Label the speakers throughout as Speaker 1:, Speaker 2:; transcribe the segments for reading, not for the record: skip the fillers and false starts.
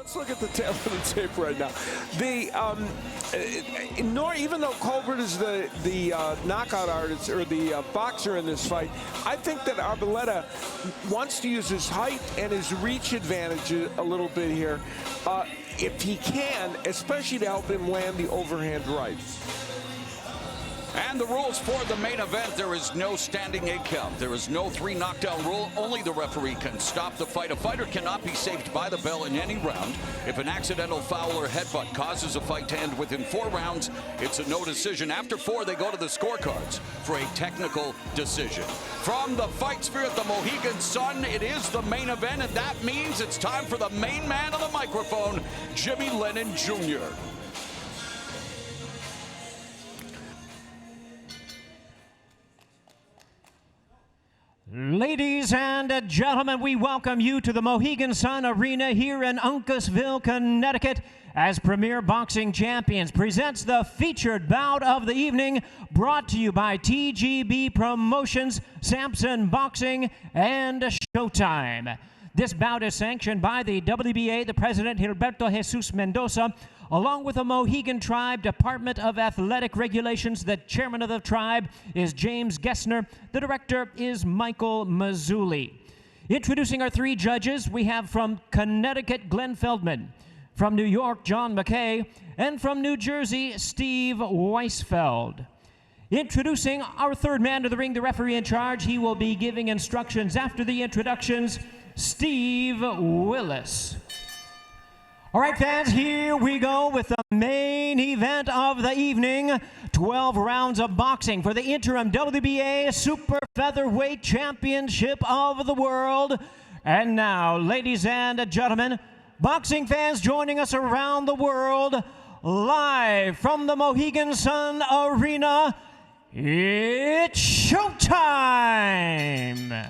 Speaker 1: Let's look at the tail of the tape right now. Even though Colbert is the knockout artist or the boxer in this fight, I think that Arboleda wants to use his height and his reach advantage a little bit here, if he can, especially to help him land the overhand right.
Speaker 2: And the rules for the main event: there is no standing 8 count. There is no 3 knockdown rule. Only the referee can stop the fight. A fighter cannot be saved by the bell in any round. If an accidental foul or headbutt causes a fight to end within 4 rounds, it's a no decision. After 4, they go to the scorecards for a technical decision. From the fight sphere at the Mohegan Sun, it is the main event, and that means it's time for the main man on the microphone, Jimmy Lennon Jr.
Speaker 3: Ladies and gentlemen, we welcome you to the Mohegan Sun Arena here in Uncasville, Connecticut, as Premier Boxing Champions presents the featured bout of the evening, brought to you by TGB Promotions, Samson Boxing, and Showtime. This bout is sanctioned by the WBA, the president, Gilberto Jesus Mendoza, along with the Mohegan Tribe Department of Athletic Regulations. The chairman of the tribe is James Gessner. The director is Michael Mazzulli. Introducing our 3 judges, we have from Connecticut, Glenn Feldman, from New York, John McKay, and from New Jersey, Steve Weisfeld. Introducing our 3rd man to the ring, the referee in charge. He will be giving instructions after the introductions, Steve Willis. All right, fans, here we go with the main event of the evening. 12 rounds of boxing for the interim WBA Super Featherweight Championship of the World. And now, ladies and gentlemen, boxing fans joining us around the world, live from the Mohegan Sun Arena, it's showtime!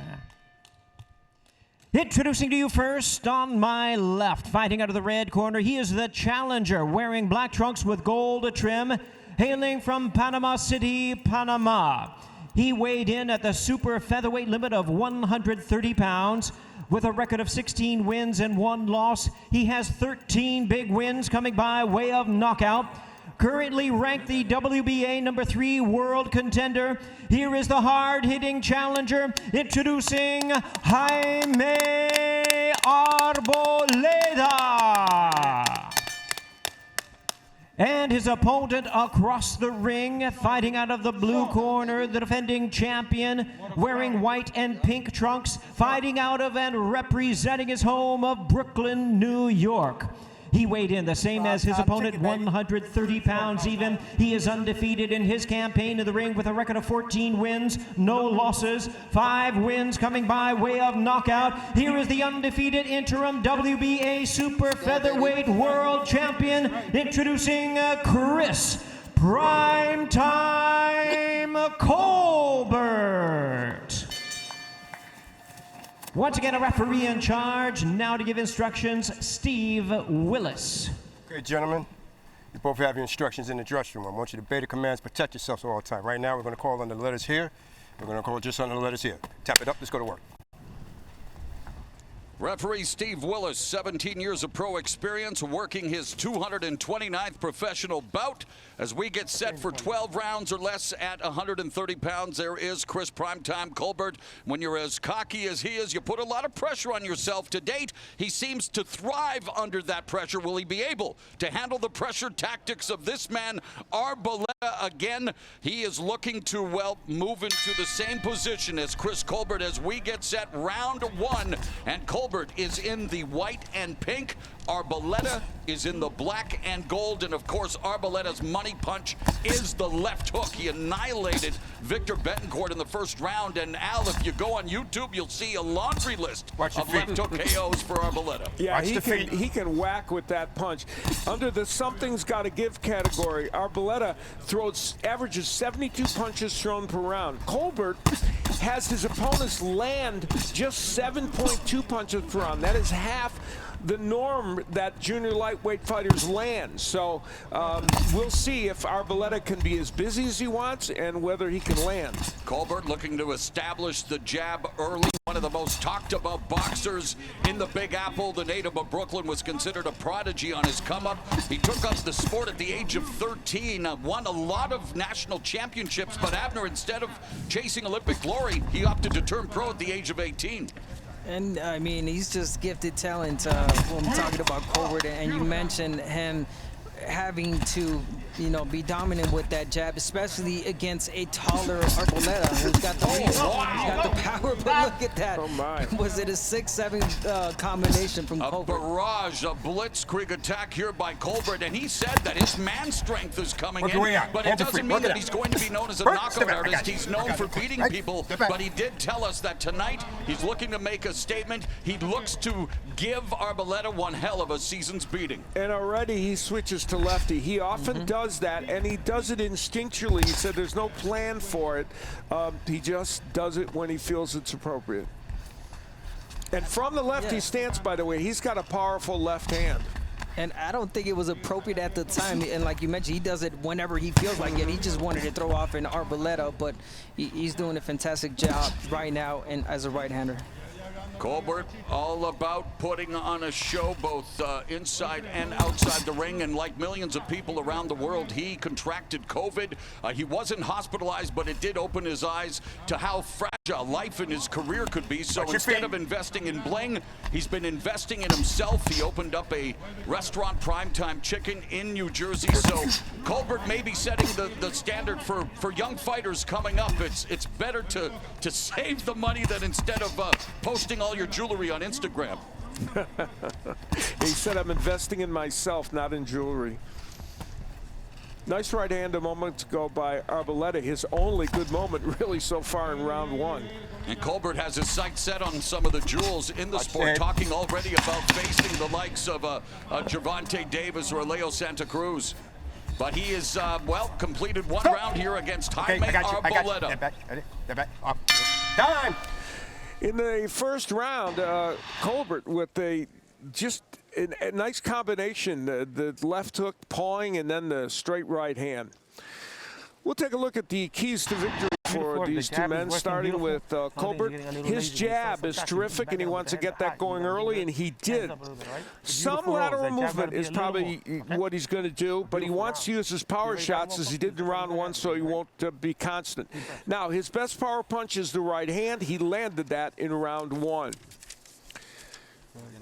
Speaker 3: Introducing to you first, on my left, fighting out of the red corner, he is the challenger, wearing black trunks with gold trim, hailing from Panama City, Panama. He weighed in at the super featherweight limit of 130 pounds. With a record of 16 wins and 1 loss, he has 13 big wins coming by way of knockout. Currently ranked the WBA number 3 world contender. Here is the hard-hitting challenger, introducing Jaime Arboleda. And his opponent across the ring, fighting out of the blue corner, the defending champion, wearing white and pink trunks, fighting out of and representing his home of Brooklyn, New York. He weighed in the same as his opponent, 130 pounds even. He is undefeated in his campaign in the ring with a record of 14 wins, no losses, 5 wins coming by way of knockout. Here is the undefeated interim WBA Super Featherweight World Champion, introducing Chris Primetime Colbert. Once again, a referee in charge. Now to give instructions, Steve Willis.
Speaker 4: Okay, gentlemen, you both have your instructions in the dressing room. I want you to obey the commands, protect yourselves all the time. Right now, we're going to call on the letters here. We're going to call just on the letters here. Tap it up. Let's go to work.
Speaker 2: Referee Steve Willis, 17 years of pro experience, working his 229th professional bout. As we get set for 12 rounds or less at 130 pounds, there is Chris Primetime Colbert. When you're as cocky as he is, you put a lot of pressure on yourself. To date, he seems to thrive under that pressure. Will he be able to handle the pressure tactics of this man, Arboleda? Again, he is looking to, well, move into the same position as Chris Colbert as we get set round 1. And Colbert is in the white and pink. Arboleda is in the black and gold, and of course Arboleda's money punch is the left hook. He annihilated Victor Betancourt in the first round, and Al, if you go on YouTube, you'll see a laundry list of left hook KOs for Arboleda.
Speaker 1: Yeah, he can whack with that punch. Under the something's got to give category, Arboleda averages 72 punches thrown per round. Colbert has his opponents land just 7.2 punches per round. That is half the norm that junior lightweight fighters land. So we'll see if Arboleda can be as busy as he wants and whether he can land.
Speaker 2: Colbert looking to establish the jab early. One of the most talked about boxers in the Big Apple. The native of Brooklyn was considered a prodigy on his come up. He took up the sport at the age of 13, won a lot of national championships, but Abner, instead of chasing Olympic glory, he opted to turn pro at the age of 18.
Speaker 5: And I mean, he's just gifted talent. When I'm talking about Colbert, and you mentioned him having to, you know, be dominant with that jab, especially against a taller Arboleda who's got the reach, he's got the power. But look at that.
Speaker 1: Oh my.
Speaker 5: Was it a 6-7 combination from Colbert?
Speaker 2: A barrage, a blitzkrieg attack here by Colbert, and he said that his man strength is coming in, but it doesn't mean that he's going to be known as a knockout artist. He's known for beating people, but he did tell us that tonight he's looking to make a statement. He looks to give Arboleda one hell of a season's beating.
Speaker 1: And already he switches to lefty. He often does that, and he does it instinctually. He said there's no plan for it. He just does it when he feels it's appropriate. And from the lefty stance, by the way, he's got a powerful left hand.
Speaker 5: And I don't think it was appropriate at the time. And like you mentioned, he does it whenever he feels like it. He just wanted to throw off an Arboleda, but he's doing a fantastic job right now and as a right-hander.
Speaker 2: Colbert, all about putting on a show both inside and outside the ring, and like millions of people around the world, he contracted COVID. He wasn't hospitalized, but it did open his eyes to how fragile life in his career could be. So instead of investing in bling, he's been investing in himself. He opened up a restaurant, Primetime Chicken, in New Jersey. So Colbert may be setting the standard for young fighters coming up. It's better to save the money than instead of posting all your jewelry on Instagram.
Speaker 1: He said, I'm investing in myself, not in jewelry. Nice right hand a moment ago by Arboleda. His only good moment really so far in round one.
Speaker 2: And Colbert has his sights set on some of the jewels in the sport, talking already about facing the likes of Gervonta Davis or Leo Santa Cruz. But he is, well, completed one round here against Jaime Arboleda.
Speaker 4: Time!
Speaker 1: In the first round, Colbert with a nice combination, the left hook pawing and then the straight right hand. We'll take a look at the keys to victory for these two men, starting with Colbert. His jab is terrific, and he wants to get that going early, and he did. Some lateral movement is probably what he's going to do, but he wants to use his power shots as he did in round one, so he won't be constant. Now, his best power punch is the right hand. He landed that in round one.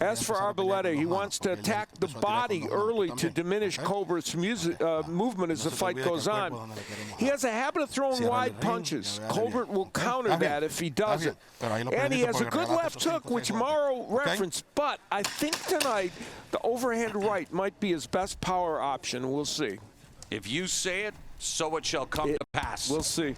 Speaker 1: As for Arboleda, he wants to attack the body early to diminish Colbert's movement as the fight goes on. He has a habit of throwing wide punches. Colbert will counter that if he does it. And he has a good left hook, which Morrow referenced, but I think tonight the overhand right might be his best power option. We'll see.
Speaker 2: If you say it, so it shall come to pass.
Speaker 1: We'll see.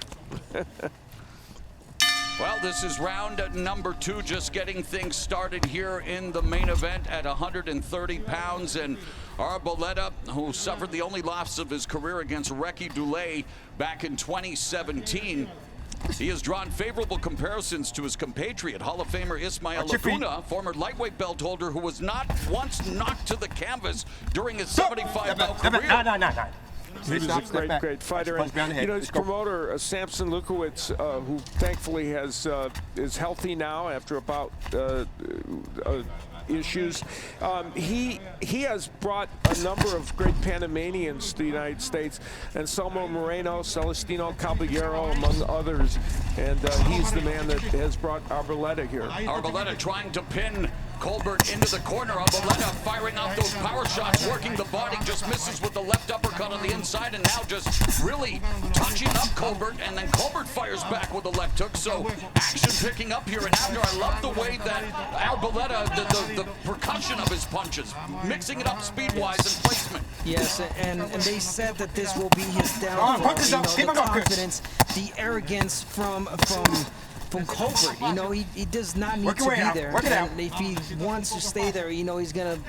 Speaker 2: Well, this is round number two, just getting things started here in the main event at 130 pounds. And Arboleda, who suffered the only loss of his career against Ricky Dulé back in 2017, he has drawn favorable comparisons to his compatriot, Hall of Famer Ismael Laguna, former lightweight belt holder who was not once knocked to the canvas during his 75-bout career.
Speaker 4: No.
Speaker 1: He was a great fighter. And, you know, his promoter, Samson Lukowicz, who thankfully is healthy now after about issues. He has brought a number of great Panamanians to the United States, and Anselmo Moreno, Celestino Caballero, among others. And he's the man that has brought Arboleda here.
Speaker 2: Arboleda trying to pin Colbert into the corner. Arboleda firing out those power shots, working the body, just misses with the left uppercut on the inside, and now just really touching up Colbert, and then Colbert fires back with the left hook. So action picking up here, and after I love the way that Arboleda, the percussion of his punches, mixing it up speed-wise and placement.
Speaker 5: Yes, and they said that this will be his downfall. You know, the confidence, the arrogance from Colbert. You know, he does not need to be there. And if he wants to stay there, you know, he's gonna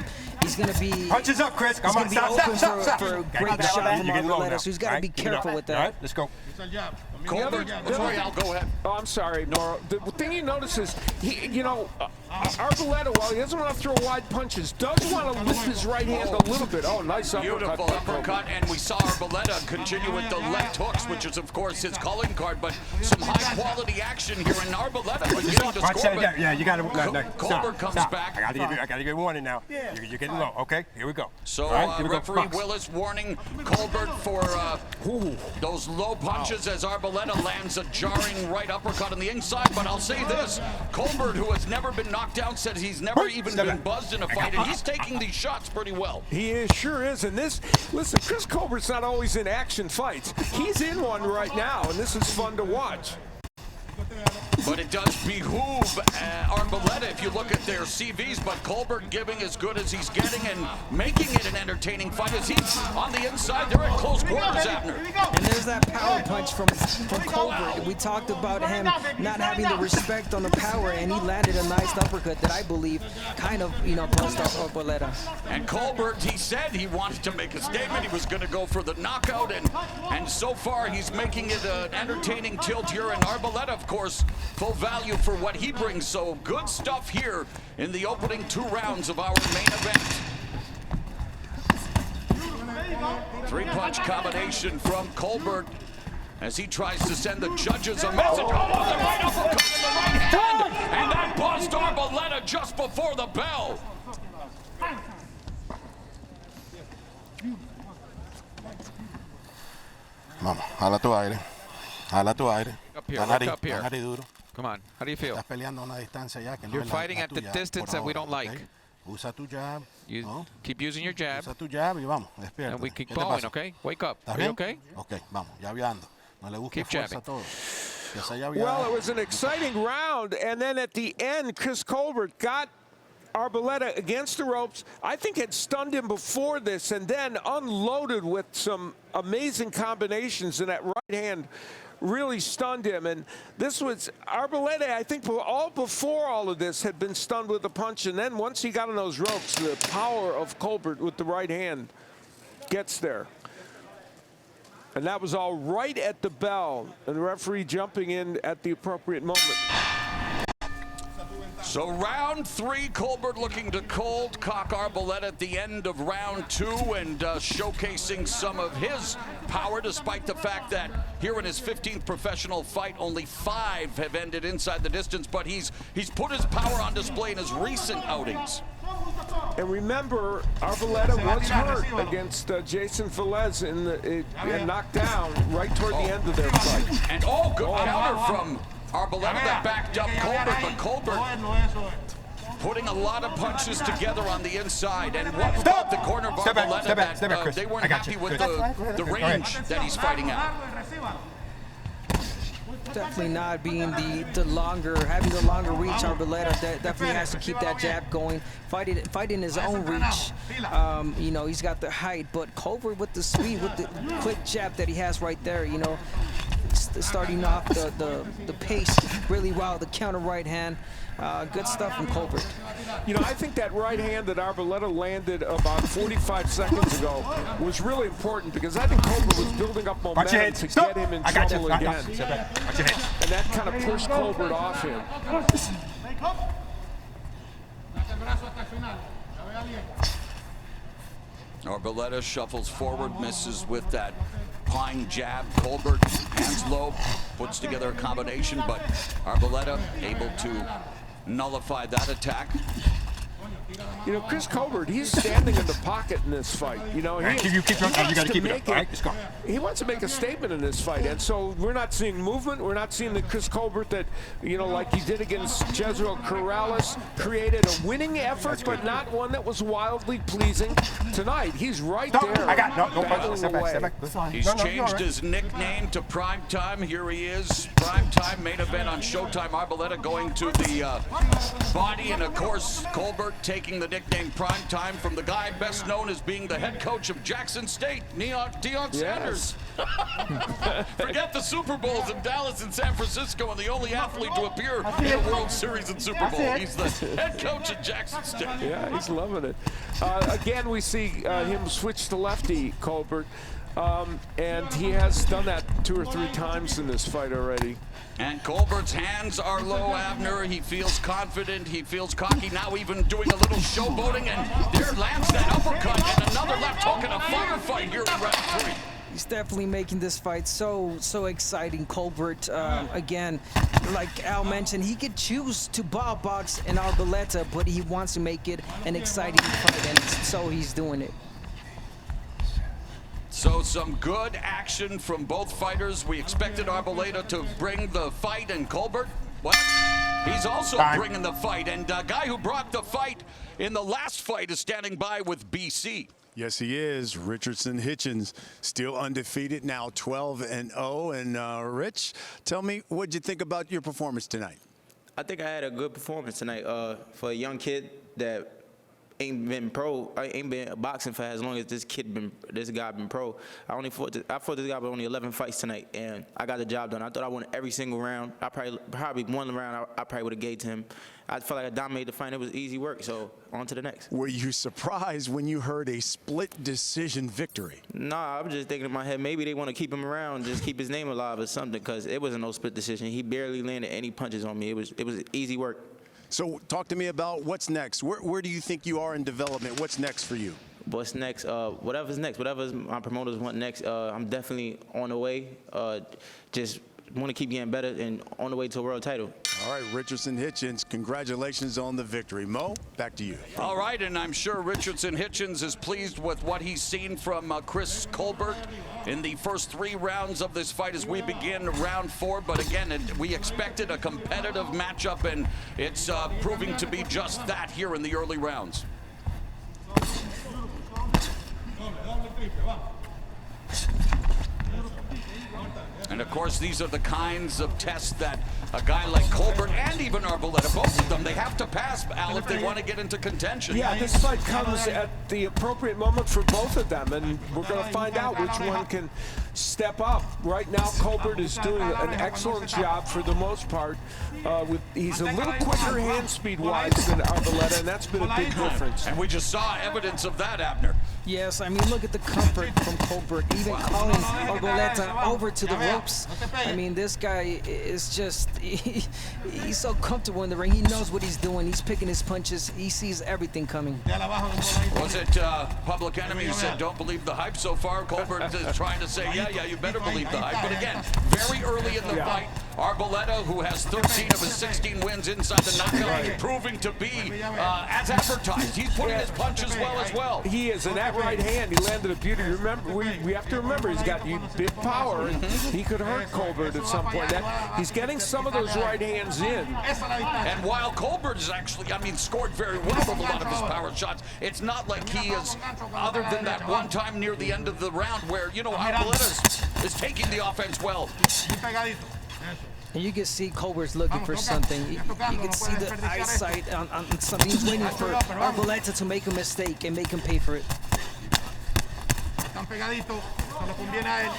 Speaker 5: be
Speaker 4: punches up, Chris.
Speaker 5: He's gonna be open for a great shot from Arboleda. So he's got to be careful with that.
Speaker 4: All right, let's go.
Speaker 2: Colbert, sorry, Al, go ahead.
Speaker 1: Oh, I'm sorry, Noro. The thing you notice is, Arboleda, while he doesn't want to throw wide punches, does want to lift his right hand a little bit. Oh, nice
Speaker 2: Beautiful uppercut, and we saw Arboleda continue with the left hooks, which is, of course, his calling card, but some high-quality action here, and Arboleda beginning to score.
Speaker 4: Yeah, you got to.
Speaker 2: Colbert comes back.
Speaker 4: I got to give warning now. You're getting low. Okay, here we go.
Speaker 2: So referee Willis warning Colbert for those low punches as Arboleda lands a jarring right uppercut on the inside. But I'll say this, Colbert, who has never been knocked down, says he's never even been buzzed in a fight, and he's taking these shots pretty well.
Speaker 1: He is, sure is. And listen, Chris Colbert's not always in action fights. He's in one right now, and this is fun to watch.
Speaker 2: But it does behoove Arboleda if you look at their CVs, but Colbert giving as good as he's getting and making it an entertaining fight as he's on the inside. They're at close quarters, Abner.
Speaker 5: And there's that power punch from Colbert. We talked about him not having the respect on the power, and he landed a nice uppercut that I believe kind of, bust off Arboleda.
Speaker 2: And Colbert, he said he wanted to make a statement. He was going to go for the knockout, and so far he's making it an entertaining tilt here. And Arboleda, of course, full value for what he brings. So good stuff here in the opening 2 rounds of our main event. 3-punch combination from Colbert as he tries to send the judges a message. Oh, the right uppercut in the right hand, and that buzzed Arboleda just before the bell.
Speaker 6: Vamos, jala tu aire. Jala tu aire.
Speaker 7: Up here,
Speaker 6: Nariz duro.
Speaker 7: Come on, how do you feel?
Speaker 6: Estás peleando a una distancia ya que no
Speaker 7: You're
Speaker 6: es la
Speaker 7: fighting at the
Speaker 6: tuya,
Speaker 7: distance
Speaker 6: por
Speaker 7: that we
Speaker 6: ahora,
Speaker 7: don't like.
Speaker 6: ¿okay? Usa tu jab.
Speaker 7: You
Speaker 6: ¿no?
Speaker 7: keep using your jab,
Speaker 6: Usa tu jab y vamos, despierta.
Speaker 7: and we keep
Speaker 6: ¿Qué te
Speaker 7: going,
Speaker 6: pasa?
Speaker 7: okay? Wake up.
Speaker 6: ¿Estás
Speaker 7: Are
Speaker 6: bien?
Speaker 7: you okay?
Speaker 6: Ok, vamos, llaveando. No le busques
Speaker 7: Keep
Speaker 6: fuerza
Speaker 7: jabbing.
Speaker 6: a todo.
Speaker 1: Well, it was an exciting round, and then at the end, Chris Colbert got Arboleda against the ropes. I think had stunned him before this, and then unloaded with some amazing combinations, and that right hand really stunned him. And this was Arboleda, I think, before all of this, had been stunned with a punch, and then once he got on those ropes, the power of Colbert with the right hand gets there. And that was all right at the bell, and the referee jumping in at the appropriate moment.
Speaker 2: So round 3, Colbert looking to cold cock Arboleda at the end of round 2 and showcasing some of his power, despite the fact that here in his 15th professional fight, only 5 have ended inside the distance, but he's put his power on display in his recent outings.
Speaker 1: And remember, Arboleda was hurt against Jason Velez and knocked down right toward the end of their fight.
Speaker 2: And good counter from Arboleda that backed up Colbert, but Colbert putting a lot of punches together on the inside. And what about the corner of Arboleda that they weren't happy with the range that he's fighting at?
Speaker 5: Definitely not being having the longer reach. Arboleda definitely has to keep that jab going, fighting his own reach. He's got the height, but Colbert with the speed, with the quick jab that he has right there, starting off the pace really well, the counter right hand. Good stuff from Colbert.
Speaker 1: I think that right hand that Arboleda landed about 45 seconds ago was really important, because I think Colbert was building up momentum to get him in trouble again. And that kind of pushed Colbert off him.
Speaker 2: Arboleda shuffles forward, misses with that pine jab. Colbert, hands low, puts together a combination, but Arboleda able to nullify that attack.
Speaker 1: Chris Colbert, he's standing in the pocket in this fight. He wants to make a statement in this fight, and so we're not seeing movement. We're not seeing the Chris Colbert that, like he did against Jezreel Corrales, created a winning effort, but not one that was wildly pleasing. Tonight, he's right there.
Speaker 2: He's changed his nickname to Primetime. Here he is, Primetime, main event on Showtime. Arboleda going to the body, and of course, Colbert taking the nickname Primetime from the guy best known as being the head coach of Jackson State, Deion Sanders. Forget the Super Bowls in Dallas and San Francisco, and the only athlete to appear in the World Series and Super Bowl. He's the head coach at Jackson State.
Speaker 1: Yeah, he's loving it. Again, we see him switch to lefty, Colbert. And he has done that 2 or 3 times in this fight already.
Speaker 2: And Colbert's hands are low, Abner. He feels confident. He feels cocky. Now even doing a little showboating. And there lands that uppercut and another left hook in a firefight here in round 3.
Speaker 5: He's definitely making this fight so exciting. Colbert, again, like Al mentioned, he could choose to box in Arboleda, but he wants to make it an exciting fight, and so he's doing it.
Speaker 2: So some good action from both fighters. We expected Arboleda to bring the fight, and Colbert, well, he's also bringing the fight. And a guy who brought the fight in the last fight is standing by with BC.
Speaker 8: Yes, he is. Richardson Hitchens, still undefeated, now 12-0. And Rich, tell me, what'd you think about your performance tonight?
Speaker 9: I think I had a good performance tonight for a young kid that ain't been boxing for as long as this guy been pro. I fought this guy for only 11 fights tonight, and I got the job done. I thought I won every single round. I probably one round I probably would have gave to him. I felt like I dominated the fight. It was easy work, so on to the next.
Speaker 8: Were you surprised when you heard a split decision victory?
Speaker 9: Nah, I was just thinking in my head, maybe they want to keep him around, just keep his name alive or something, because it wasn't no split decision. He barely landed any punches on me. It was easy work.
Speaker 8: So talk to me about what's next. Where do you think you are in development? What's next for you?
Speaker 9: What's next? Whatever's next. Whatever my promoters want next. I'm definitely on the way. Just want to keep getting better and on the way to a world title.
Speaker 8: All right, Richardson Hitchens, congratulations on the victory. Mo, back to you.
Speaker 2: All right, and I'm sure Richardson Hitchens is pleased with what he's seen from Chris Colbert in the first 3 rounds of this fight as we begin round 4. But again, we expected a competitive matchup, and it's proving to be just that here in the early rounds. And of course, these are the kinds of tests that a guy like Colbert and even Arboleda, both of them, they have to pass, Al, if they want to get into contention.
Speaker 1: Yeah, this fight comes at the appropriate moment for both of them, and we're going to find out which one can step up. Right now, Colbert is doing an excellent job for the most part. He's a little quicker hand speed-wise than Arboleda, and that's been a big difference.
Speaker 2: And we just saw evidence of that, Abner.
Speaker 5: Yes, I mean, look at the comfort from Colbert, even calling Arboleda over to the ropes. I mean, this guy is just, he's so comfortable in the ring. He knows what he's doing. He's picking his punches. He sees everything coming.
Speaker 2: Was it Public Enemy who said, don't believe the hype so far? Colbert is trying to say, yeah, you better believe the hype. But again, very early in the fight, Arboleda, who has 13 of his 16 wins inside the knockout, proving to be as advertised. He's putting his punches well as well.
Speaker 1: He is, and that right hand, he landed a beauty. Remember, we have to remember, he's got big power, and he could hurt Colbert at some point. He's getting some of those right hands in.
Speaker 2: And while Colbert is actually, scored very well with a lot of his power shots, it's not like he is, other than that one time near the end of the round where, Arboleda is taking the offense well.
Speaker 5: And you can see Colbert's looking for something. You can see the eyesight on something. He's waiting for Arboleda to make a mistake and make him pay for it.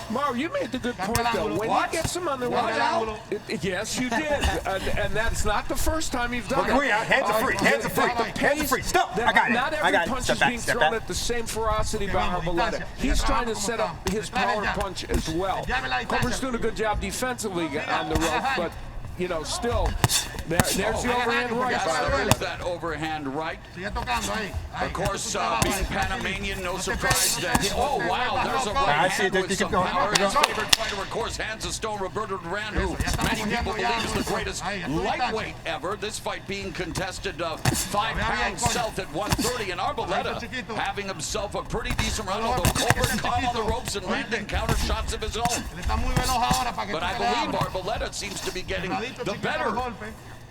Speaker 1: Mar, you made the good point, though. When he gets him on the way out, yes, you did. And that's not the first time you've done it.
Speaker 4: Hands are free. Hands are free. Hands are free. Stop. I got it.
Speaker 1: Not every punch is being thrown at the same ferocity by Arboleda. He's trying to set up his power punch as well. Colbert's doing a good job defensively on the rope, but still, there's the overhand right.
Speaker 2: Yes, there is that overhand right. Of course, being Panamanian, no surprise that. Oh wow, there's a right hand with some power. His favorite fighter, of course, hands of stone, Roberto Duran, who many people believe is the greatest lightweight ever. This fight being contested 5 pounds south at 130, and Arboleda having himself a pretty decent round, although Colbert caught on the ropes and landing counter shots of his own. But I believe Arboleda seems to be getting the better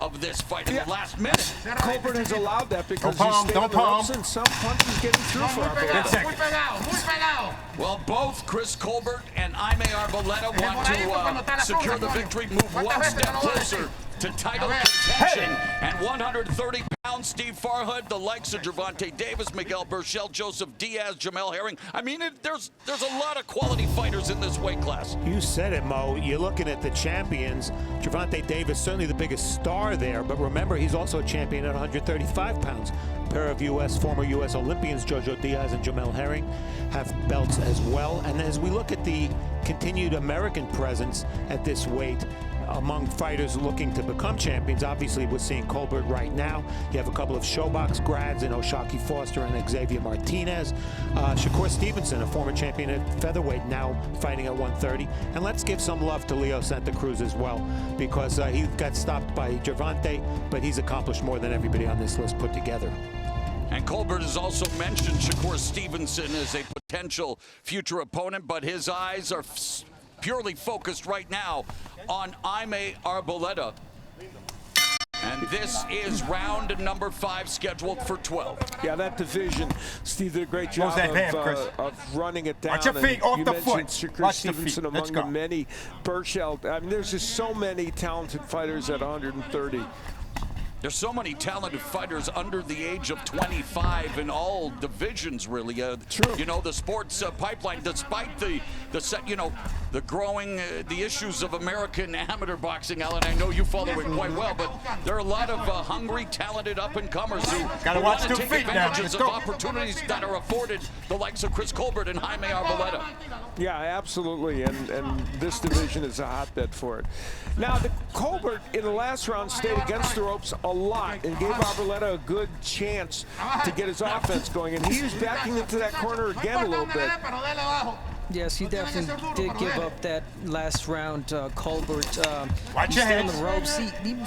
Speaker 2: of this fight in the last minute.
Speaker 1: Colbert has allowed that because he's staying on the ropes and some punches getting through for Arboleda.
Speaker 2: Well, both Chris Colbert and Jaime Arboleda want to secure the victory, move one step closer to title contention. And 130 pounds, Steve Farhood, the likes of Gervonta Davis, Miguel Berchelt, Joseph Diaz, Jamel Herring. I mean, there's a lot of quality fighters in this weight class.
Speaker 10: You said it, Mo. You're looking at the champions. Gervonta Davis, certainly the biggest star there, but remember, he's also a champion at 135 pounds. A pair of former U.S. Olympians, Jojo Diaz and Jamel Herring, have belts as well. And as we look at the continued American presence at this weight among fighters looking to become champions, obviously we're seeing Colbert right now. You have a couple of Showbox grads in O'Shaquie Foster and Xavier Martinez. Shakur Stevenson, a former champion at Featherweight, now fighting at 130. And let's give some love to Leo Santa Cruz as well, because he got stopped by Gervonta, but he's accomplished more than everybody on this list put together.
Speaker 2: And Colbert has also mentioned Shakur Stevenson as a potential future opponent, but his eyes are purely focused right now on Jaime Arboleda. And this is round number 5, scheduled for 12.
Speaker 1: Yeah, that division, Steve did a great job of running it down.
Speaker 4: Watch your feet off the foot.
Speaker 1: Shakur Stevenson among the many. Berchelt. I mean, there's just so many talented fighters at 130.
Speaker 2: There's so many talented fighters under the age of 25 in all divisions, really.
Speaker 1: True.
Speaker 2: You know, the sports pipeline, despite the growing the issues of American amateur boxing, Alan, I know you follow it quite well, but there are a lot of hungry, talented up-and-comers who want to take advantages of opportunities that are afforded the likes of Chris Colbert and Jaime Arboleda.
Speaker 1: Yeah, absolutely, and this division is a hotbed for it. Now, Colbert in the last round stayed against the ropes a lot and gave Arboleda a good chance to get his offense going, and he was backing into that corner again a little bit.
Speaker 5: Yes, he definitely did give up that last round. Colbert,
Speaker 4: watch your hands.
Speaker 5: On the ropes. He being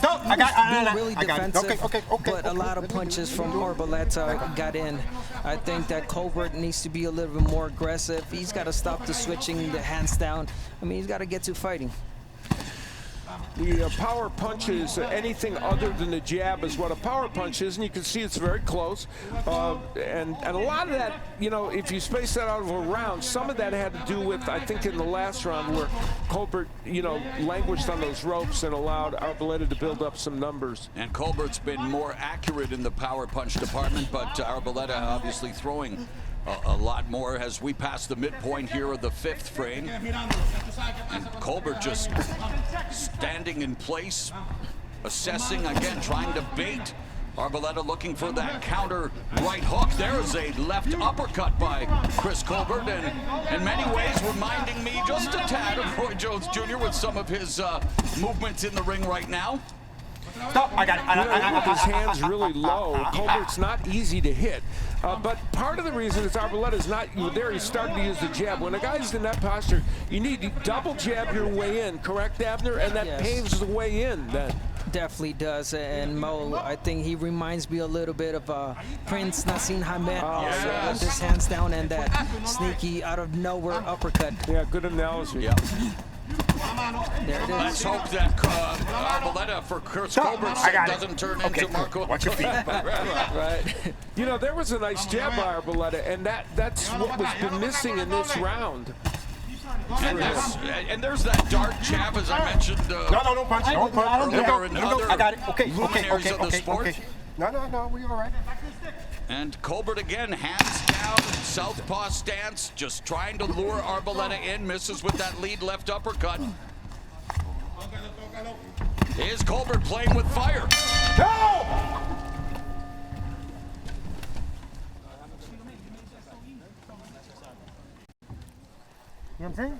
Speaker 5: really defensive, but a lot of punches from Arboleda got in. I think that Colbert needs to be a little bit more aggressive. He's got to stop the switching, the hands down. I mean, he's got to get to fighting.
Speaker 1: The power punches, anything other than the jab is what a power punch is, and you can see it's very close. And a lot of that, you know, if you space that out of a round, some of that had to do with, I think, in the last round where Colbert, you know, languished on those ropes and allowed Arboleda to build up some numbers.
Speaker 2: And Colbert's been more accurate in the power punch department, but Arboleda obviously throwing a lot more as we pass the midpoint here of the 5th frame. And Colbert just standing in place, assessing again, trying to bait. Arboleda looking for that counter right hook. There's a left uppercut by Chris Colbert, and in many ways reminding me just a tad of Roy Jones Jr. with some of his movements in the ring right now.
Speaker 4: Stop, I got it.
Speaker 1: With his hands really low, Colbert's not easy to hit. But part of the reason is Arboleta's not there. He's starting to use the jab. When a guy's in that posture, you need to double jab your way in, correct, Abner? And that paves the way in then.
Speaker 5: Definitely does, and Mo, I think he reminds me a little bit of Prince Nassim Hamed, with his hands down and that sneaky out of nowhere uppercut.
Speaker 1: Yeah, good analogy.
Speaker 2: Yeah.
Speaker 5: There it is.
Speaker 2: Let's hope that Arboleda for Chris Colbert's sake doesn't turn into Marco.
Speaker 4: Watch your feet.
Speaker 1: Right. You know, there was a nice jab by Arboleda, and that's what was been missing in this round.
Speaker 2: And there's that dart jab, as I mentioned.
Speaker 4: No, don't punch. Don't punch. I got it. Okay. No, we all right.
Speaker 2: And Colbert again, hands down, southpaw stance, just trying to lure Arboleda in, misses with that lead left uppercut. Is Colbert playing with fire?
Speaker 4: No!
Speaker 11: You know what I'm saying?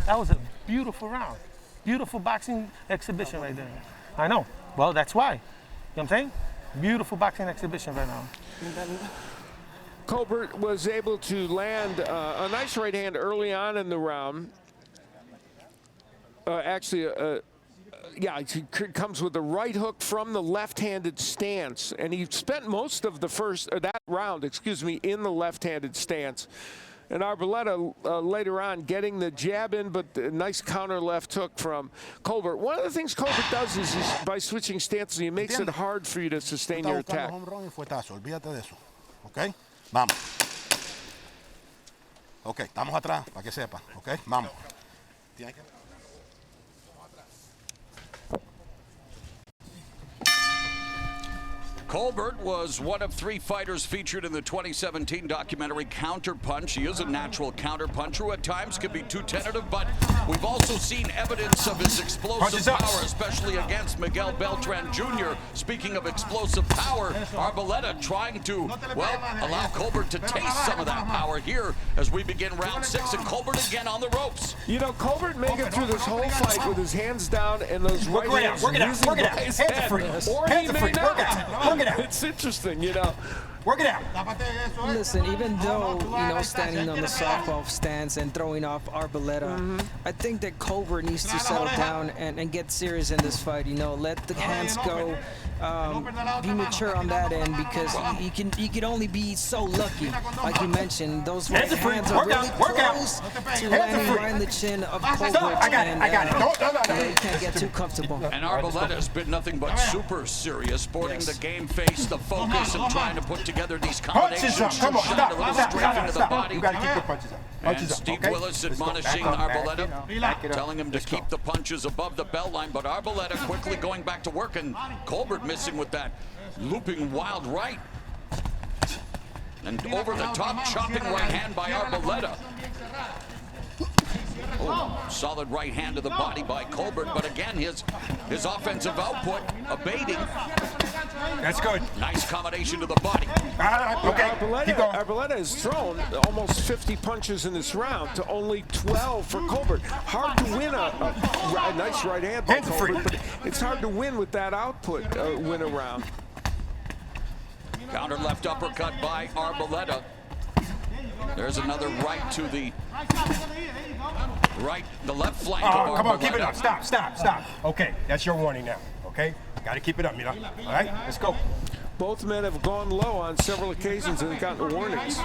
Speaker 11: That was a beautiful round. Beautiful boxing exhibition right there. I know. Well, that's why. You know what I'm saying? Beautiful boxing exhibition right now.
Speaker 1: Colbert was able to land a nice right hand early on in the round. He comes with a right hook from the left-handed stance, and he spent most of that round, in the left-handed stance. And Arboleda later on getting the jab in, but a nice counter left hook from Colbert. One of the things Colbert does is by switching stances, he makes it hard for you to sustain your attack.
Speaker 6: Olvídate de eso. ¿Ok? Vamos. Ok, estamos atrás, para que sepa. Ok, vamos.
Speaker 2: Colbert was one of 3 fighters featured in the 2017 documentary Counterpunch. He is a natural counterpuncher who at times can be too tentative, but we've also seen evidence of his explosive power, especially against Miguel Beltran Jr. Speaking of explosive power, Arboleda trying to, well, allow Colbert to taste some of that power here as we begin round 6, and Colbert again on the ropes.
Speaker 1: You know, Colbert made it through this whole fight with his hands down and those right hands using his head. Or he may not. It's interesting, you know.
Speaker 11: Work it out.
Speaker 5: Listen, even though, standing on the softball stance and throwing off Arboleda, I think that Colbert needs to settle down and get serious in this fight. Let the hands go, be mature on that end, because he can only be so lucky. Like you mentioned, those right hands are really close to landing right in the chin of Colbert.
Speaker 11: I got it.
Speaker 5: He can't get too comfortable.
Speaker 2: And Arboleda has been nothing but super serious, sporting the game face, the focus, and trying to put together these combinations to
Speaker 11: Come on,
Speaker 2: shine a little straight into the body.
Speaker 11: You got to keep the punches up.
Speaker 2: And Steve Willis admonishing Arboleda, telling him to keep the punches above the belt line, but Arboleda quickly going back to work, and Colbert missing with that looping wild right. And over the top, chopping right hand by Arboleda. Oh, solid right hand to the body by Colbert, but again, his offensive output abating.
Speaker 11: That's good.
Speaker 2: Nice combination to the body.
Speaker 1: Arboleda has thrown almost 50 punches in this round to only 12 for Colbert. Hard to win a nice right hand by Colbert, but it's hard to win with that output, win a round.
Speaker 2: Counter left uppercut by Arboleda. There's another right to the the left flank of Arboleda.
Speaker 11: Come on, keep it up. Stop. Okay, that's your warning now. Okay, got to keep it up, All right, let's go.
Speaker 1: Both men have gone low on several occasions and gotten warnings.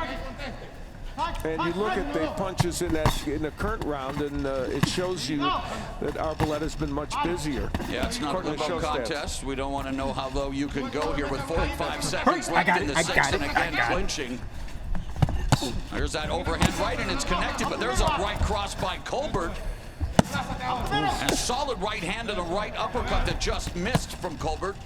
Speaker 1: And you look at the punches in the current round, and it shows you that Arboleda's been much busier.
Speaker 2: Yeah, it's not a limbo contest. We don't want to know how low you can go here with 45 seconds left in the 6th, and again clinching. There's that overhand right, and it's connected, but there's a right cross by Colbert. And a solid right hand and a right uppercut that just missed from Colbert.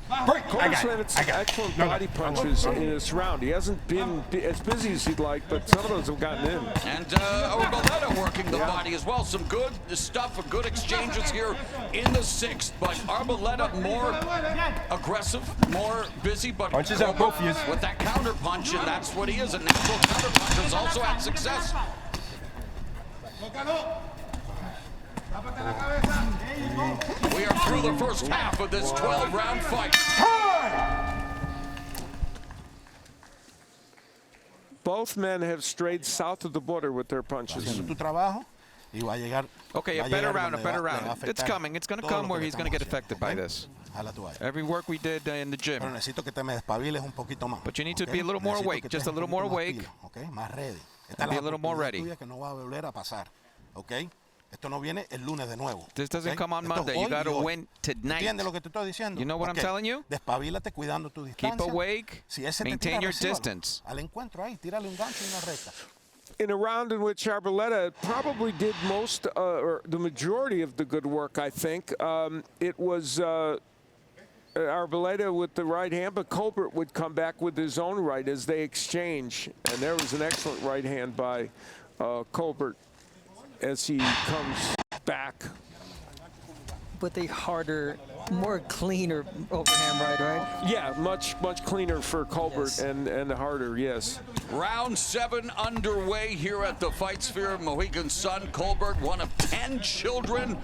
Speaker 1: Colbert's landed some excellent body punches in this round. He hasn't been as busy as he'd like, but some of those have gotten in.
Speaker 2: And Arboleda working the body as well. Some good stuff, good exchanges here in the 6th. But Arboleda more aggressive, more busy, but
Speaker 11: punches out both of you
Speaker 2: with that counter punch, and that's what he is. A natural counter puncher has also had success. We are through the first half of this 12-round fight.
Speaker 1: Both men have strayed south of the border with their punches.
Speaker 7: Okay, a better round. It's coming. It's going to come where he's going to get affected by this. Every work we did in the gym. But you need to be a little more awake, just a little more awake. And be a little more ready. This doesn't come on Monday. You got to win tonight. You know what I'm telling you? Keep awake. Maintain your distance.
Speaker 1: In a round in which Arboleda probably did most, or the majority of the good work, I think, it was Arboleda with the right hand, but Colbert would come back with his own right as they exchange. And there was an excellent right hand by Colbert as he comes back.
Speaker 5: With a harder, more cleaner overhand right?
Speaker 1: Yeah, much cleaner for Colbert, yes. and harder, yes.
Speaker 2: Round 7 underway here at the Fight Sphere. Mohegan Sun, Colbert, one of 10 children.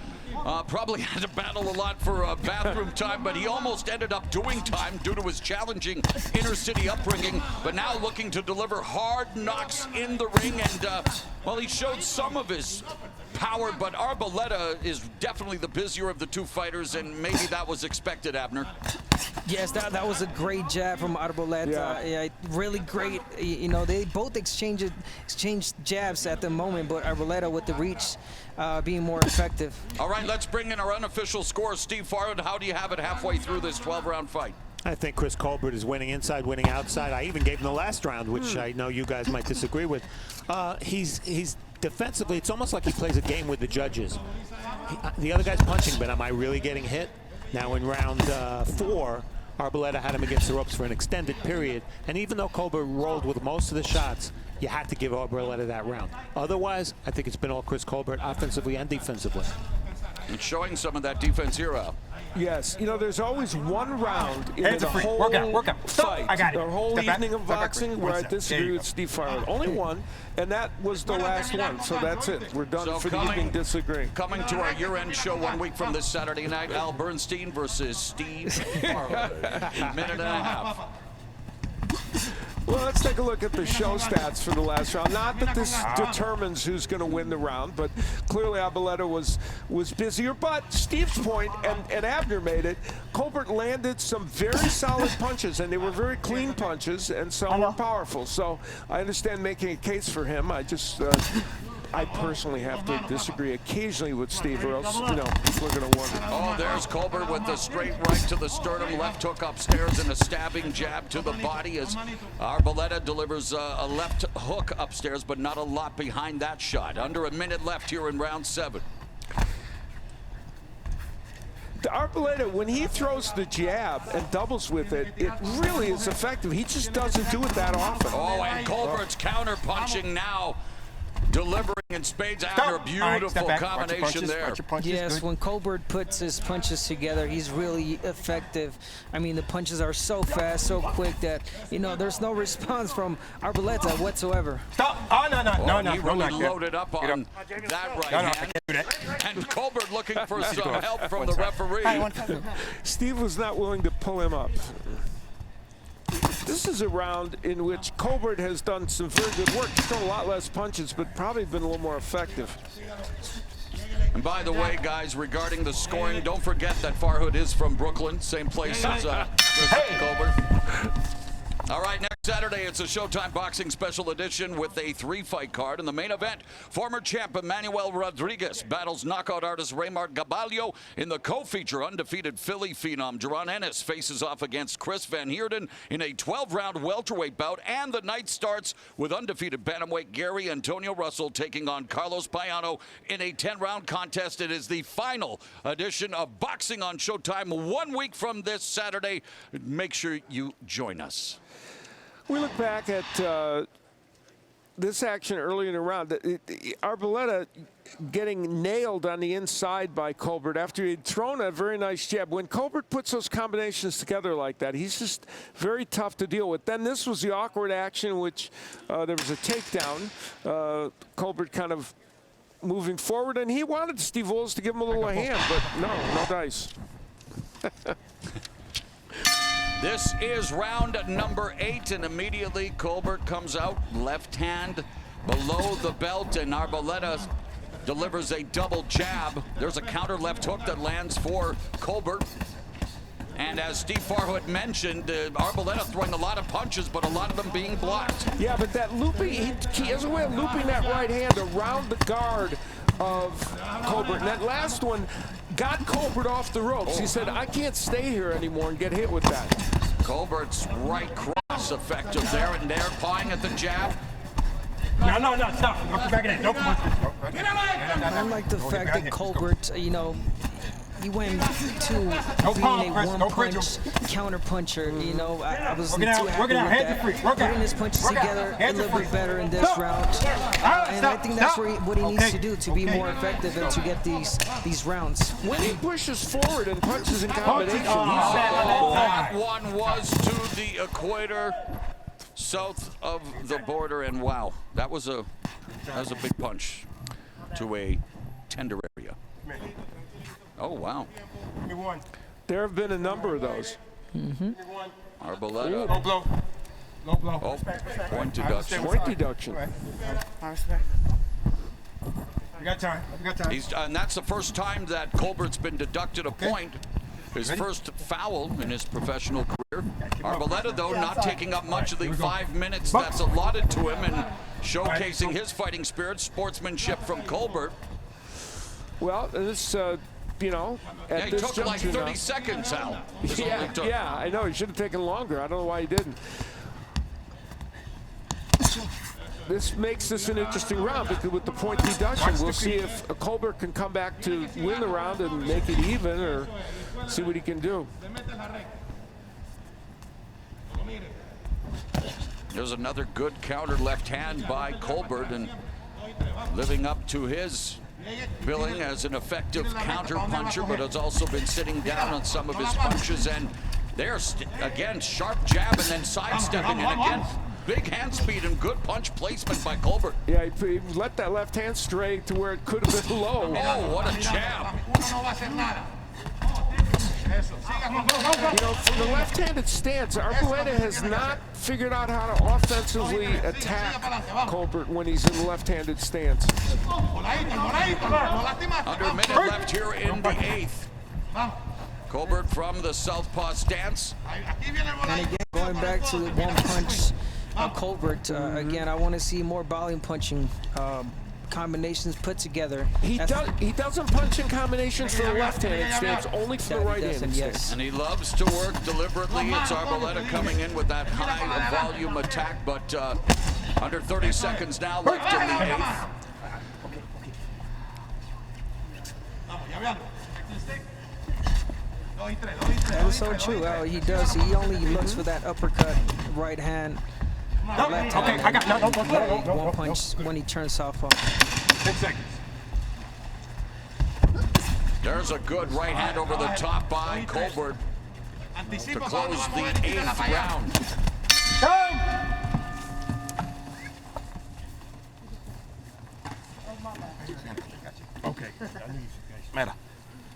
Speaker 2: Probably had to battle a lot for bathroom time, but he almost ended up doing time due to his challenging inner-city upbringing, but now looking to deliver hard knocks in the ring, and, well, he showed some of his power, but Arboleda is definitely the busier of the two fighters, and maybe that was expected, Abner.
Speaker 5: Yes, that was a great jab from Arboleda. Yeah, really great. You know, they both exchanged jabs at the moment, but Arboleda with the reach being more effective.
Speaker 2: All right, let's bring in our unofficial score. Steve Farrad, how do you have it halfway through this 12-round fight?
Speaker 10: I think Chris Colbert is winning inside, winning outside. I even gave him the last round, which I know you guys might disagree with. He's defensively, it's almost like he plays a game with the judges. The other guy's punching, but am I really getting hit? Now in round 4, Arboleda had him against the ropes for an extended period, and even though Colbert rolled with most of the shots, you had to give Arboleda that round. Otherwise, I think it's been all Chris Colbert, offensively and defensively.
Speaker 2: And showing some of that defense here, Al.
Speaker 1: Yes, you know, there's always one round in
Speaker 11: Hands
Speaker 1: the
Speaker 11: are free.
Speaker 1: whole
Speaker 11: Work out.
Speaker 1: fight,
Speaker 11: I got it.
Speaker 1: the whole
Speaker 11: Step back.
Speaker 1: evening of
Speaker 11: Step back.
Speaker 1: boxing where I
Speaker 11: There
Speaker 1: disagree
Speaker 11: you
Speaker 1: with
Speaker 11: go.
Speaker 1: Steve Farhood. Only one, and that was the last one. So that's it. We're done
Speaker 2: So
Speaker 1: for the evening disagreeing.
Speaker 2: Coming to our year-end show 1 week from this Saturday night, Al Bernstein versus Steve Farhood. Minute and a half.
Speaker 1: Well, let's take a look at the show stats for the last round. Not that this determines who's going to win the round, but clearly Arboleda was busier. But Steve's point, and Abner made it, Colbert landed some very solid punches, and they were very clean punches, and some were powerful. So I understand making a case for him. I just... I personally have to disagree occasionally with Steve, or else, you know, people are going to wonder.
Speaker 2: Oh, there's Colbert with the straight right to the sternum, left hook upstairs, and a stabbing jab to the body as Arboleda delivers a left hook upstairs, but not a lot behind that shot. Under a minute left here in round 7.
Speaker 1: Arboleda, when he throws the jab and doubles with it, it really is effective. He just doesn't do it that often.
Speaker 2: Oh, and Colbert's counter-punching now. Delivering in spades after a beautiful combination there.
Speaker 5: Yes, when Colbert puts his punches together, he's really effective. I mean, the punches are so fast, so quick that, you know, there's no response from Arboleda whatsoever.
Speaker 11: Stop! Oh, no.
Speaker 2: He really loaded up on that right hand. And Colbert looking for some help from the referee.
Speaker 1: Steve was not willing to pull him up. This is a round in which Colbert has done some very good work. He's thrown a lot less punches, but probably been a little more effective.
Speaker 2: And by the way, guys, regarding the scoring, don't forget that Farhood is from Brooklyn, same place as Colbert. All right, next Saturday, it's a Showtime Boxing Special Edition with a 3-fight card. In the main event, former champ Emmanuel Rodriguez battles knockout artist Raymart Gabalio. In the co-feature, undefeated Philly phenom Duran Ennis faces off against Chris Van Heerden in a 12-round welterweight bout. And the night starts with undefeated bantamweight Gary Antonio Russell taking on Carlos Payano in a 10-round contest. It is the final edition of Boxing on Showtime 1 week from this Saturday. Make sure you join us.
Speaker 1: We look back at this action early in the round. Arboleda getting nailed on the inside by Colbert after he'd thrown a very nice jab. When Colbert puts those combinations together like that, he's just very tough to deal with. Then this was the awkward action in which there was a takedown. Colbert kind of moving forward, and he wanted Steve Willis to give him a little hand, but no dice.
Speaker 2: This is round number 8, and immediately Colbert comes out, left hand below the belt, and Arboleda delivers a double jab. There's a counter left hook that lands for Colbert. And as Steve Farhood mentioned, Arboleda throwing a lot of punches, but a lot of them being blocked.
Speaker 1: Yeah, but that looping, he has a way of looping that right hand around the guard of Colbert. And that last one got Colbert off the ropes. He said, I can't stay here anymore and get hit with that.
Speaker 2: Colbert's right cross effective there, and they're pawing at the jab.
Speaker 11: No, stop. Don't back it in. Don't punch this.
Speaker 5: I like the fact that Colbert, you know, he went to being a one-punch counter-puncher. You know, I was too happy with that. Putting his punches together a little bit better in this round. And I think that's what he needs to do to be more effective and to get these rounds.
Speaker 1: When he pushes forward and punches in combination,
Speaker 2: that one was to the equator, south of the border, and wow, that was a big punch to a tender area. Oh, wow.
Speaker 1: There have been a number of those.
Speaker 2: Arboleda.
Speaker 11: Low blow.
Speaker 2: Oh, point deduction.
Speaker 1: Point deduction.
Speaker 11: We got time.
Speaker 2: And that's the first time that Colbert's been deducted a point. His first foul in his professional career. Arboleda, though, not taking up much of the 5 minutes that's allotted to him and showcasing his fighting spirit, sportsmanship from Colbert.
Speaker 1: Well, this, you know, at
Speaker 2: he
Speaker 1: this
Speaker 2: took like 30
Speaker 1: now,
Speaker 2: seconds, Al.
Speaker 1: Yeah, I know. He should have taken longer. I don't know why he didn't. This makes this an interesting round because with the point deduction, we'll see if Colbert can come back to win the round and make it even, or see what he can do.
Speaker 2: There's another good counter left hand by Colbert, and living up to his billing as an effective counter puncher, but has also been sitting down on some of his punches. And there's, again, sharp jab and then sidestepping, and again, big hand speed and good punch placement by Colbert.
Speaker 1: Yeah, he let that left hand stray to where it could have been low.
Speaker 2: Oh, what a jab.
Speaker 1: You know, from the left-handed stance, Arboleda has not figured out how to offensively attack Colbert when he's in the left-handed stance.
Speaker 2: Under a minute left here in the 8th. Colbert from the southpaw stance.
Speaker 5: And again, going back to the one punch, Colbert, again, I want to see more volume punching combinations put together.
Speaker 1: He doesn't punch in combinations for the left-handed stance, only for the right-handed stance.
Speaker 2: And he loves to work deliberately. It's Arboleda coming in with that high volume attack, but under 30 seconds now left in the 8th.
Speaker 5: That is so true. He does. He only looks for that uppercut right hand. Left hand.
Speaker 11: I got
Speaker 5: one punch when he turns southpaw.
Speaker 11: 10 seconds.
Speaker 2: There's a good right hand over the top by Colbert to close the 8th round.
Speaker 10: Okay.
Speaker 7: Mira.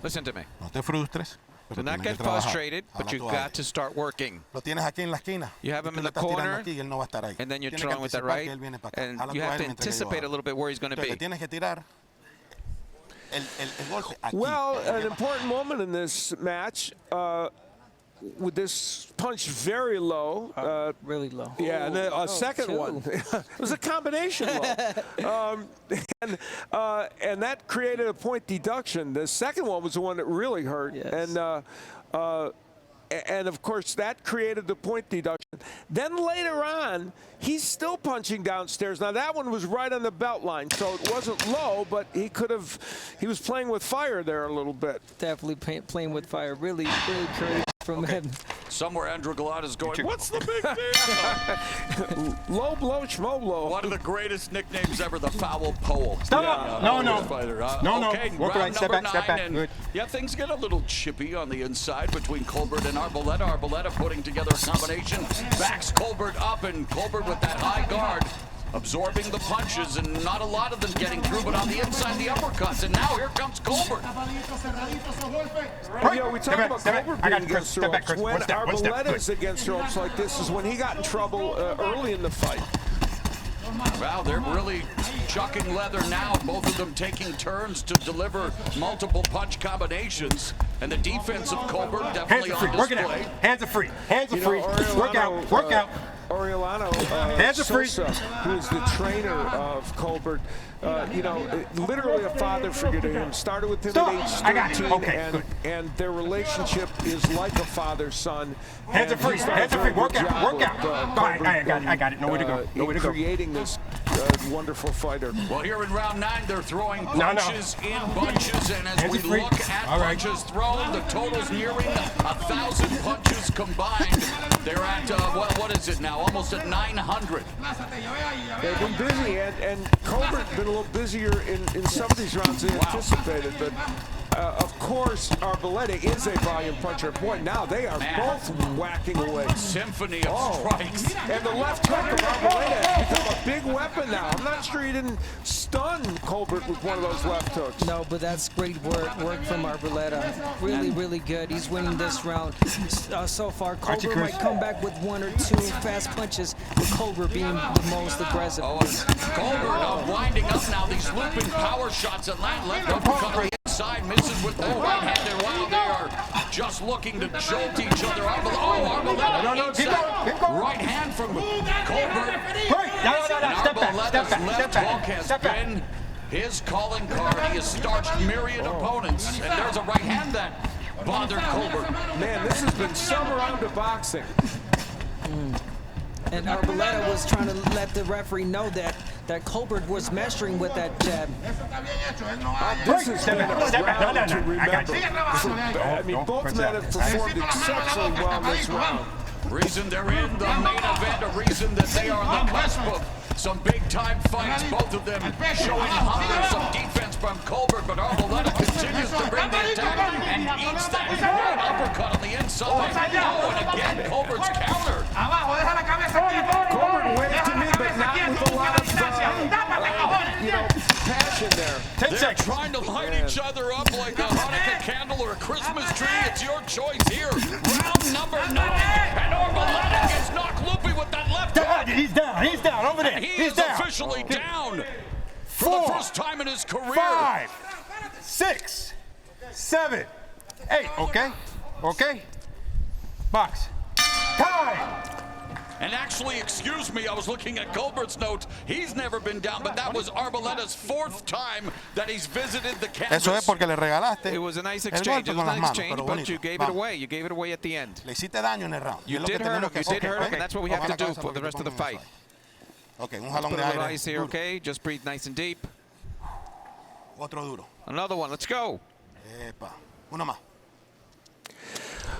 Speaker 7: Listen to me.
Speaker 6: No te frustres.
Speaker 7: Do not get frustrated, but you've got to start working.
Speaker 6: Lo tienes aquí en la esquina.
Speaker 7: You have him in the corner, and then you're throwing with that right, and you have to anticipate a little bit where he's going to be.
Speaker 6: Tienes que tirar.
Speaker 1: Well, an important moment in this match, with this punch very low.
Speaker 5: Really low.
Speaker 1: Yeah, and then a second one. It was a combination low. And that created a point deduction. The second one was the one that really hurt. Yes. And of course, that created the point deduction. Then later on, he's still punching downstairs. Now, that one was right on the belt line, so it wasn't low, but he was playing with fire there a little bit.
Speaker 5: Definitely playing with fire. Really, really courage from him.
Speaker 2: Somewhere Andrew Galata's going, what's the big deal?
Speaker 1: Low blow, schmo blow.
Speaker 2: One of the greatest nicknames ever, the foul pole.
Speaker 11: Stop! No.
Speaker 2: Fighter.
Speaker 11: Okay,
Speaker 2: round
Speaker 11: right, step
Speaker 2: number
Speaker 11: back,
Speaker 2: 9, and yeah, things get a little chippy on the inside between Colbert and Arboleda. Arboleda putting together a combination, backs Colbert up, and Colbert with that high guard, absorbing the punches, and not a lot of them getting through, but on the inside, the uppercuts. And now here comes Colbert.
Speaker 1: We talk about Colbert being against the ropes. When Arboleda is against the ropes like this is when he got in trouble early in the fight.
Speaker 2: Wow, they're really chucking leather now. Both of them taking turns to deliver multiple punch combinations. And the defense of Colbert definitely on display.
Speaker 11: Hands are free. Hands are free. Work out.
Speaker 1: Oriolano Sosa, who is the trainer of Colbert, literally a father figure to him. Started with him at age 13, and their relationship is like a father-son.
Speaker 11: Hands are free. Hands are free. Work out. I got it. Nowhere to go.
Speaker 1: Creating this wonderful fighter.
Speaker 2: Well, here in round 9, they're throwing punches in bunches, and as we look at punches thrown, the total's nearing 1,000 punches combined. They're at, what is it now? Almost at 900.
Speaker 1: They've been busy, and Colbert been a little busier in some of these rounds than anticipated, but of course, Arboleda is a volume puncher. Boy, now they are both whacking away.
Speaker 2: Symphony of strikes.
Speaker 1: And the left hook of Arboleda has become a big weapon now. I'm not sure he didn't stun Colbert with one of those left hooks.
Speaker 5: No, but that's great work from Arboleda. Really, really good. He's winning this round. So far, Colbert might come back with 1 or 2 fast punches, with Colbert being the most aggressive.
Speaker 2: Colbert winding up now. These looping power shots that land left uppercut on the inside, misses with that right hand. And wow, they are just looking to jolt each other. Arboleda inside. Right hand from Colbert. Arboleda's left hook has been his calling card. He has starched myriad opponents. And there's a right hand that bothered Colbert.
Speaker 1: Man, this has been some round of boxing.
Speaker 5: And Arboleda was trying to let the referee know that Colbert was measuring with that jab.
Speaker 1: This has been a round to remember. I mean, both men have performed exceptionally well in this round.
Speaker 2: Reason they're in the main event, a reason that they are on the cusp of some big-time fights, both of them showing hunger, some defense from Colbert, but Arboleda continues to bring the attack and eats that right uppercut on the inside. Oh, and again, Colbert's countered.
Speaker 1: Colbert went to me, but not with a lot of passion there.
Speaker 2: They're trying to light each other up like a Hanukkah candle or a Christmas tree. It's your choice here. Round number 9, and Arboleda gets knocked loopy with that left hook.
Speaker 4: He's down over there.
Speaker 2: He is officially down for the first time in his career.
Speaker 4: 5, 6, 7, 8. Okay. Box. Time.
Speaker 2: And actually, excuse me, I was looking at Colbert's notes. He's never been down, but that was Arboleda's 4th time that he's visited the canvas.
Speaker 6: Eso es porque le regalaste.
Speaker 7: It was a nice exchange. It was a nice exchange, but you gave it away. You gave it away at the end.
Speaker 6: Le hiciste daño en el round.
Speaker 7: You did hurt him. You did hurt him, and that's what we have to do for the rest of the fight.
Speaker 6: Okay, un
Speaker 7: Let's
Speaker 6: jalón
Speaker 7: put
Speaker 6: de
Speaker 7: a little
Speaker 6: aire.
Speaker 7: ice here, okay? Just breathe nice and deep.
Speaker 6: Otro duro.
Speaker 7: Another one. Let's go.
Speaker 6: Epa. Uno más.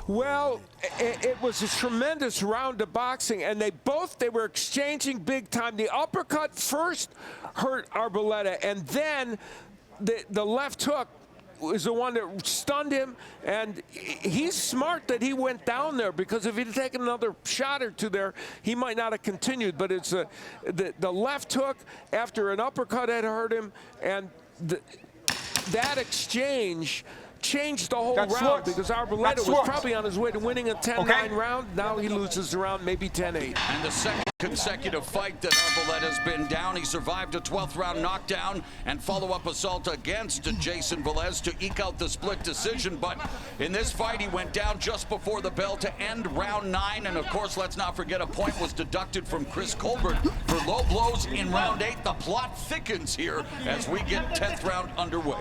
Speaker 1: Well, it was a tremendous round of boxing, and they were exchanging big time. The uppercut first hurt Arboleda, and then the left hook was the one that stunned him, and he's smart that he went down there, because if he'd taken another shot or two there, he might not have continued. But it's the left hook after an uppercut had hurt him, and that exchange changed the whole round, because Arboleda was probably on his way to winning a 10-9 round. Now he loses the round, maybe 10-8.
Speaker 2: And the second consecutive fight that Arboleda's been down. He survived a 12th round knockdown and follow-up assault against Jason Velez to eke out the split decision. But in this fight, he went down just before the bell to end round 9. And of course, let's not forget, a point was deducted from Chris Colbert for low blows in round 8. The plot thickens here as we get 10th round underway.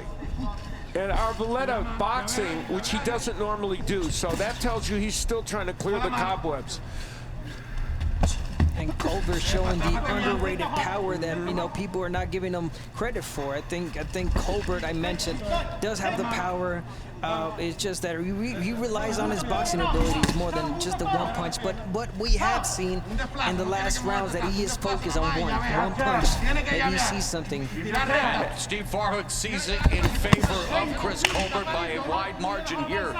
Speaker 1: And Arboleda boxing, which he doesn't normally do, so that tells you he's still trying to clear the cobwebs.
Speaker 5: And Colbert showing the underrated power that people are not giving him credit for. I think Colbert, I mentioned, does have the power. It's just that he relies on his boxing abilities more than just the one punch. But what we have seen in the last rounds, that he is focused on one punch, that he sees something.
Speaker 2: Steve Farhood sees it in favor of Chris Colbert by a wide margin here,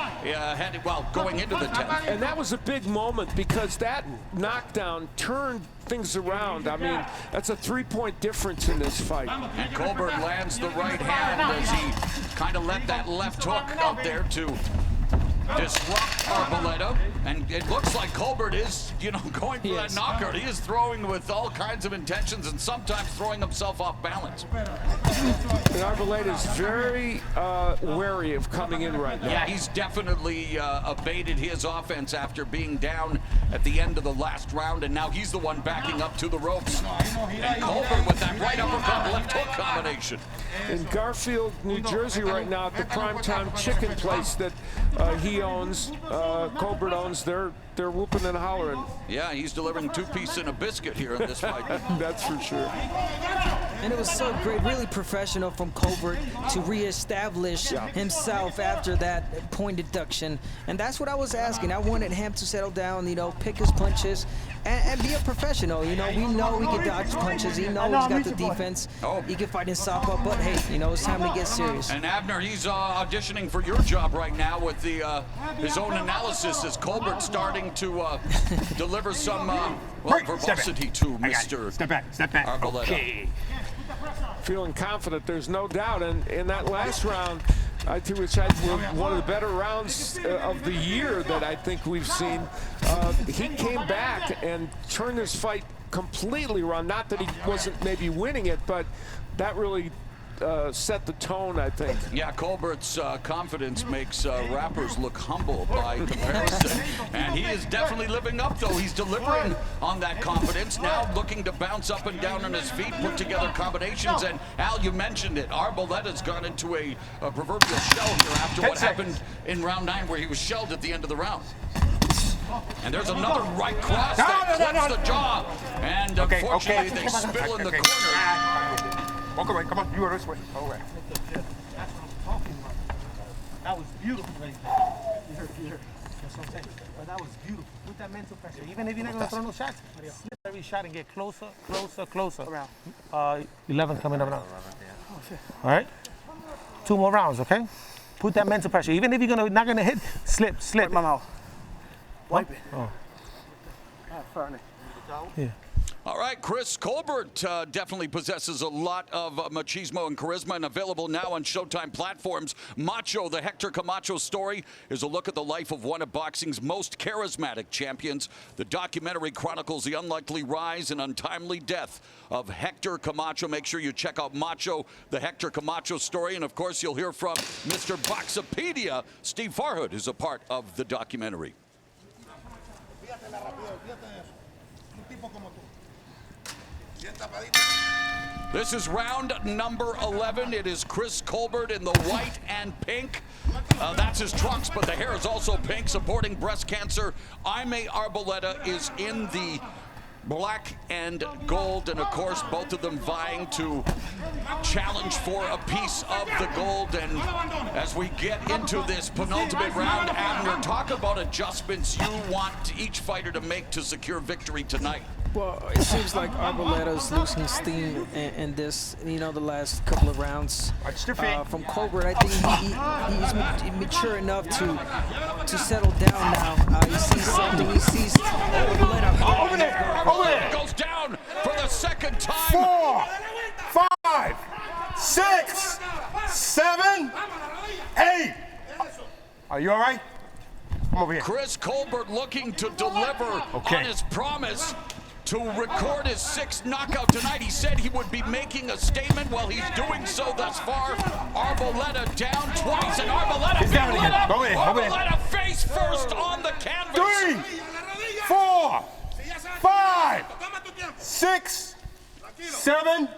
Speaker 2: going into the 10th.
Speaker 1: And that was a big moment, because that knockdown turned things around. I mean, that's a 3-point difference in this fight.
Speaker 2: And Colbert lands the right hand as he kind of let that left hook out there to disrupt Arboleda. And it looks like Colbert is, going for that knockout. He is throwing with all kinds of intentions and sometimes throwing himself off balance.
Speaker 1: And Arboleda is very wary of coming in right now.
Speaker 2: Yeah, he's definitely abated his offense after being down at the end of the last round, and now he's the one backing up to the ropes. And Colbert with that right uppercut, left hook combination.
Speaker 1: In Garfield, New Jersey right now, at the Primetime chicken place that he owns, Colbert owns, they're whooping and hollering.
Speaker 2: Yeah, he's delivering 2-piece and a biscuit here in this fight.
Speaker 1: That's for sure.
Speaker 5: And it was so great, really professional from Colbert to reestablish himself after that point deduction. And that's what I was asking. I wanted him to settle down, pick his punches, and be a professional. We know he can dodge punches. He knows he's got the defense. He can fight in southpaw, but hey, it's time to get serious.
Speaker 2: And Abner, he's auditioning for your job right now with his own analysis as Colbert's starting to deliver some verbosity to Mr.
Speaker 4: Step back.
Speaker 2: Arboleda.
Speaker 4: Okay.
Speaker 1: Feeling confident, there's no doubt. And in that last round, I think was one of the better rounds of the year that I think we've seen. He came back and turned this fight completely around. Not that he wasn't maybe winning it, but that really set the tone, I think.
Speaker 2: Yeah, Colbert's confidence makes rappers look humble by comparison. And he is definitely living up, though. He's delivering on that confidence, now looking to bounce up and down on his feet, put together combinations. And Al, you mentioned it. Arboleda's gone into a proverbial shell here after what happened in round 9, where he was shelled at the end of the round. And there's another right cross that clips the jaw. And unfortunately, they spill in the corner.
Speaker 4: Walk away, come on, you go this way. All right.
Speaker 11: That was beautiful right there. That's what I'm saying. But that was beautiful. Put that mental pressure. Even if you're not going to throw no shots, slip every shot and get closer, closer, closer. 11 coming up now. All right? 2 more rounds, okay? Put that mental pressure. Even if you're not going to hit, slip.
Speaker 12: Wipe my mouth. Wipe it.
Speaker 11: Oh.
Speaker 12: Yeah.
Speaker 2: All right, Chris Colbert definitely possesses a lot of machismo and charisma, and available now on Showtime platforms. Macho, the Hector Camacho story, is a look at the life of one of boxing's most charismatic champions. The documentary chronicles the unlikely rise and untimely death of Hector Camacho. Make sure you check out Macho, the Hector Camacho story, and of course you'll hear from Mr. Boxopedia. Steve Farhood is a part of the documentary. This is round number 11. It is Chris Colbert in the white and pink. That's his trunks, but the hair is also pink, supporting breast cancer. Jaime Arboleda is in the black and gold, and of course both of them vying to challenge for a piece of the gold. And as we get into this penultimate round, Abner, talk about adjustments you want each fighter to make to secure victory tonight.
Speaker 5: Well, it seems like Arboleda's losing steam in this, the last couple of rounds. From Colbert, I think he's mature enough to settle down now. He sees something. He sees Arboleda.
Speaker 4: Over there.
Speaker 2: Goes down for the second time.
Speaker 4: 4, 5, 6, 7, 8. Are you all right? Come over here.
Speaker 2: Chris Colbert looking to deliver on his promise to record his 6th knockout tonight. He said he would be making a statement. While he's doing so thus far. Arboleda down twice, and Arboleda being lit up. Arboleda face first on the canvas.
Speaker 4: 3, 4, 5, 6, 7,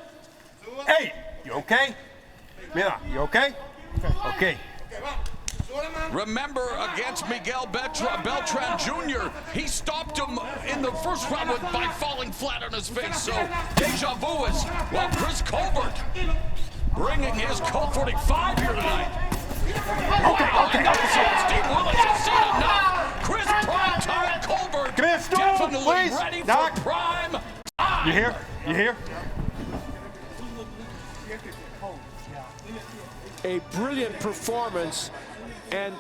Speaker 4: 8. You okay? Mira, you okay? Okay.
Speaker 2: Remember, against Miguel Beltran Jr., he stopped him in the first round by falling flat on his face. So, deja vu is, well, Chris Colbert bringing his Colt 45 here tonight. Okay. Steve Willis has seen enough. Chris Primetime Colbert definitely ready for prime time.
Speaker 4: You here? You here?
Speaker 1: A brilliant performance and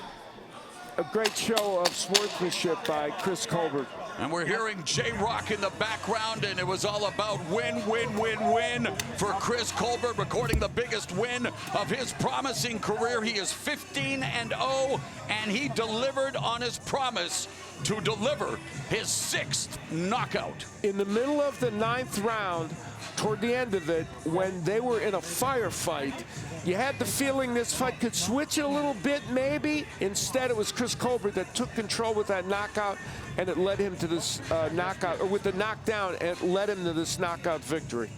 Speaker 1: a great show of sportsmanship by Chris Colbert.
Speaker 2: And we're hearing J-Rock in the background, and it was all about win, win, win, win for Chris Colbert, recording the biggest win of his promising career. He is 15-0, and he delivered on his promise to deliver his 6th knockout.
Speaker 1: In the middle of the 9th round, toward the end of it, when they were in a firefight, you had the feeling this fight could switch it a little bit, maybe. Instead, it was Chris Colbert that took control with that knockout, and it led him to this knockout, or with the knockdown, and it led him to this knockout victory.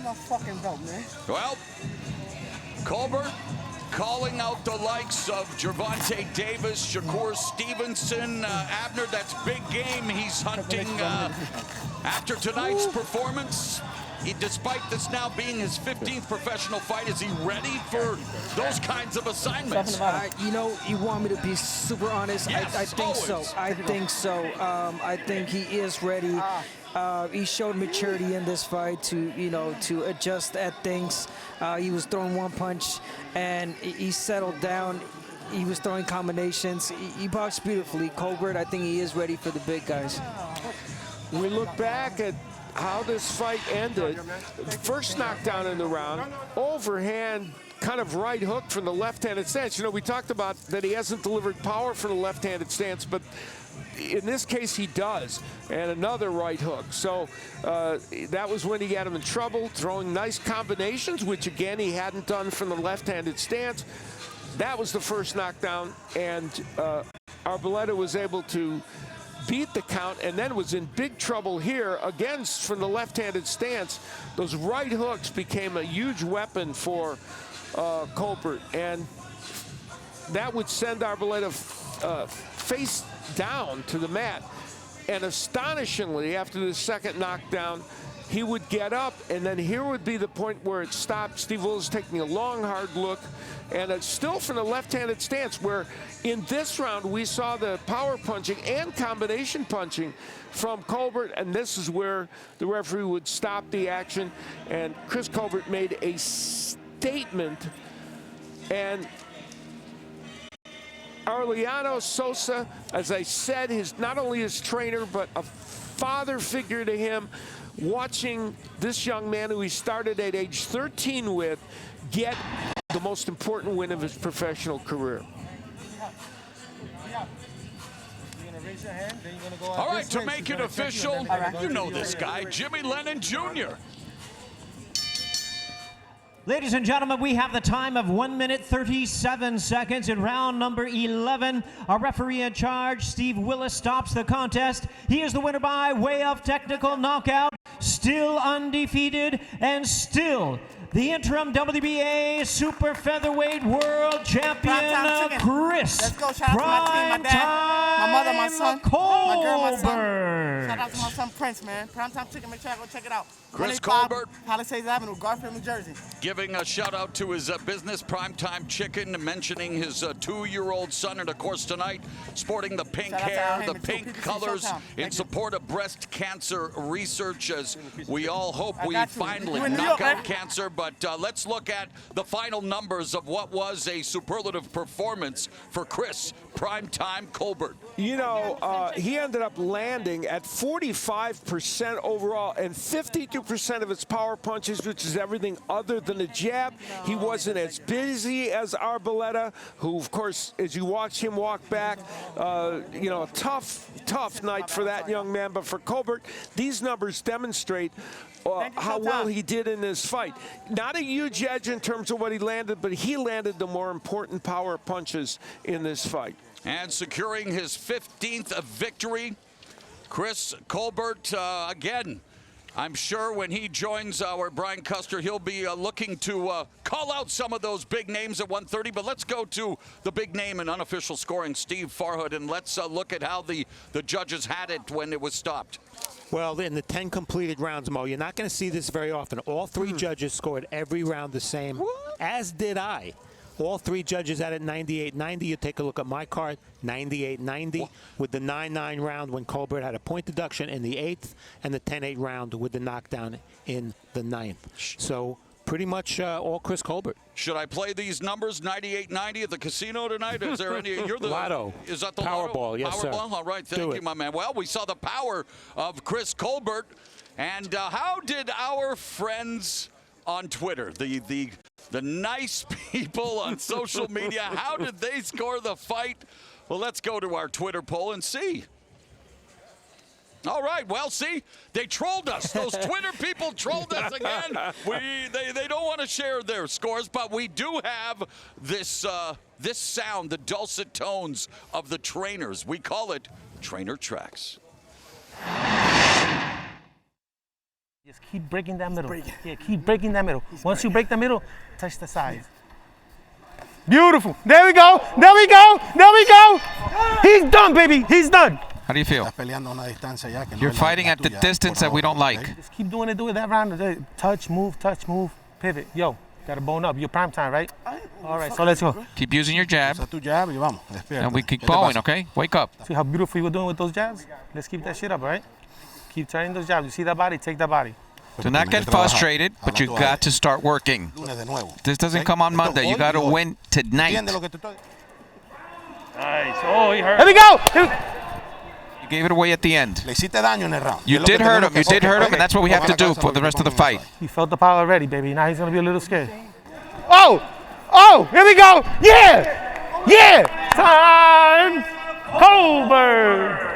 Speaker 12: My fucking belt, man.
Speaker 2: Well, Colbert calling out the likes of Gervonta Davis, Shakur Stevenson, Abner. That's big game he's hunting after tonight's performance. Despite this now being his 15th professional fight, is he ready for those kinds of assignments?
Speaker 5: You want me to be super honest?
Speaker 2: Yes,
Speaker 5: I think
Speaker 2: always.
Speaker 5: so. I think he is ready. He showed maturity in this fight to adjust at things. He was throwing one punch, and he settled down. He was throwing combinations. He boxed beautifully. Colbert, I think he is ready for the big guys.
Speaker 1: We look back at how this fight ended. First knockdown in the round, overhand kind of right hook from the left-handed stance. We talked about that he hasn't delivered power from the left-handed stance, but in this case he does, and another right hook. So that was when he had him in trouble, throwing nice combinations, which again he hadn't done from the left-handed stance. That was the first knockdown, and Arboleda was able to beat the count, and then was in big trouble here again from the left-handed stance. Those right hooks became a huge weapon for Colbert, and that would send Arboleda face down to the mat. And astonishingly, after the second knockdown, he would get up, and then here would be the point where it stopped. Steve Willis taking a long, hard look, and it's still from the left-handed stance, where in this round we saw the power punching and combination punching from Colbert, and this is where the referee would stop the action, and Chris Colbert made a statement. And Aureliano Sosa, as I said, not only his trainer, but a father figure to him, watching this young man who he started at age 13 with get the most important win of his professional career.
Speaker 2: All right, to make it official, you know this guy, Jimmy Lennon Jr.
Speaker 3: Ladies and gentlemen, we have the time of 1 minute 37 seconds in round number 11. Our referee in charge, Steve Willis, stops the contest. He is the winner by way of technical knockout, still undefeated, and still the interim WBA Super Featherweight World Champion, Chris
Speaker 12: Let's go. Shout out to my team, my dad, my mother, my son, my girl, my son. Shout out to my son Prince, man. Primetime Chicken, make sure I go check it out.
Speaker 2: Chris Colbert,
Speaker 12: Palisades Avenue, Garfield, New Jersey.
Speaker 2: giving a shout out to his business, Primetime Chicken, mentioning his 2-year-old son, and of course tonight, sporting the pink hair, the pink colors, in support of breast cancer research, as we all hope we finally knock out cancer. But let's look at the final numbers of what was a superlative performance for Chris Primetime Colbert.
Speaker 1: You know, he ended up landing at 45% overall and 52% of his power punches, which is everything other than a jab. He wasn't as busy as Arboleda, who, of course, as you watch him walk back, you know, a tough night for that young man. But for Colbert, these numbers demonstrate how well he did in this fight. Not a huge edge in terms of what he landed, but he landed the more important power punches in this fight.
Speaker 2: And securing his 15th victory, Chris Colbert, again, I'm sure when he joins our Brian Custer, he'll be looking to call out some of those big names at 130. But let's go to the big name in unofficial scoring, Steve Farhood, and let's look at how the judges had it when it was stopped.
Speaker 10: Well, in the 10 completed rounds, Mo, you're not going to see this very often. All 3 judges scored every round the same, as did I. All 3 judges had it 98-90. You take a look at my card, 98-90, with the 9-9 round when Colbert had a point deduction in the 8th, and the 10-8 round with the knockdown in the 9th. So pretty much all Chris Colbert.
Speaker 2: Should I play these numbers, 98-90 at the casino tonight? Is there any? You're the
Speaker 10: Lotto.
Speaker 2: Is that the
Speaker 10: Powerball? Yes, sir.
Speaker 2: Powerball? All right, thank you, my man. Well, we saw the power of Chris Colbert. And how did our friends on Twitter, the nice people on social media, how did they score the fight? Well, let's go to our Twitter poll and see. All right, well, see, they trolled us. Those Twitter people trolled us again. They don't want to share their scores, but we do have this this sound, the dulcet tones of the trainers. We call it Trainer Tracks.
Speaker 11: Just keep breaking that middle. Yeah, keep breaking that middle. Once you break the middle, touch the sides. Beautiful. There we go. There we go. There we go. He's done, baby. He's done.
Speaker 7: How do you feel? You're fighting at the distance that we don't like.
Speaker 11: Just keep doing it that round. Touch, move, pivot. Yo, gotta bone up. You're prime time, right? All right, so let's go.
Speaker 7: Keep using your jab. And we keep going, okay? Wake up.
Speaker 11: See how beautiful you were doing with those jabs? Let's keep that shit up, all right? Keep turning those jabs. You see that body? Take that body.
Speaker 7: Do not get frustrated, but you got to start working. This doesn't come on Monday. You got to win tonight.
Speaker 11: Nice. Oh, he hurt. There we go.
Speaker 7: You gave it away at the end. You did hurt him. You did hurt him, and that's what we have to do for the rest of the fight.
Speaker 11: He felt the power already, baby. Now he's going to be a little scared. Oh! Oh! Here we go! Yeah! Yeah! Time! Colbert!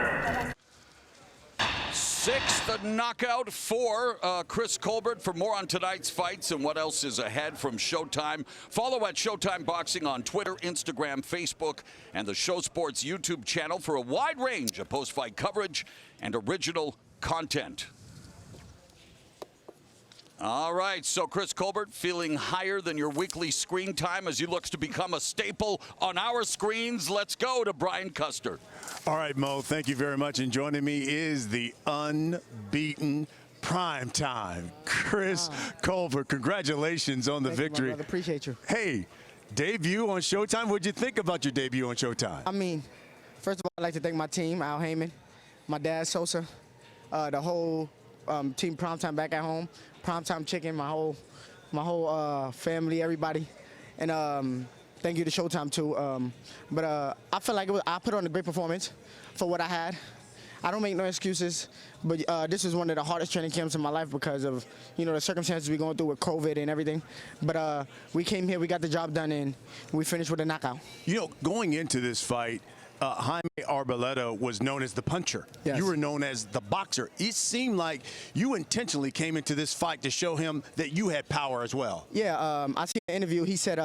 Speaker 2: 6th knockout for Chris Colbert. For more on tonight's fights and what else is ahead from Showtime, follow at Showtime Boxing on Twitter, Instagram, Facebook, and the Show Sports YouTube channel for a wide range of post-fight coverage and original content. All right, so Chris Colbert feeling higher than your weekly screen time as he looks to become a staple on our screens. Let's go to Brian Custer.
Speaker 8: All right, Mo, thank you very much. And joining me is the unbeaten Primetime. Chris Colbert, congratulations on the victory.
Speaker 13: You, my brother. Appreciate you.
Speaker 8: Hey, debut on Showtime. What'd you think about your debut on Showtime?
Speaker 13: I mean, first of all, I'd like to thank my team, Al Heyman, my dad, Sosa, the whole team Primetime back at home, Primetime Chicken, my whole family, everybody. And thank you to Showtime, too. I feel like I put on a great performance for what I had. I don't make no excuses, but this is one of the hardest training camps in my life because of, the circumstances we're going through with COVID and everything. But we came here, we got the job done, and we finished with a knockout.
Speaker 8: Going into this fight, Jaime Arboleda was known as the puncher.
Speaker 13: Yes.
Speaker 8: You were known as the boxer. It seemed like you intentionally came into this fight to show him that you had power as well.
Speaker 13: Yeah, I seen an interview. He said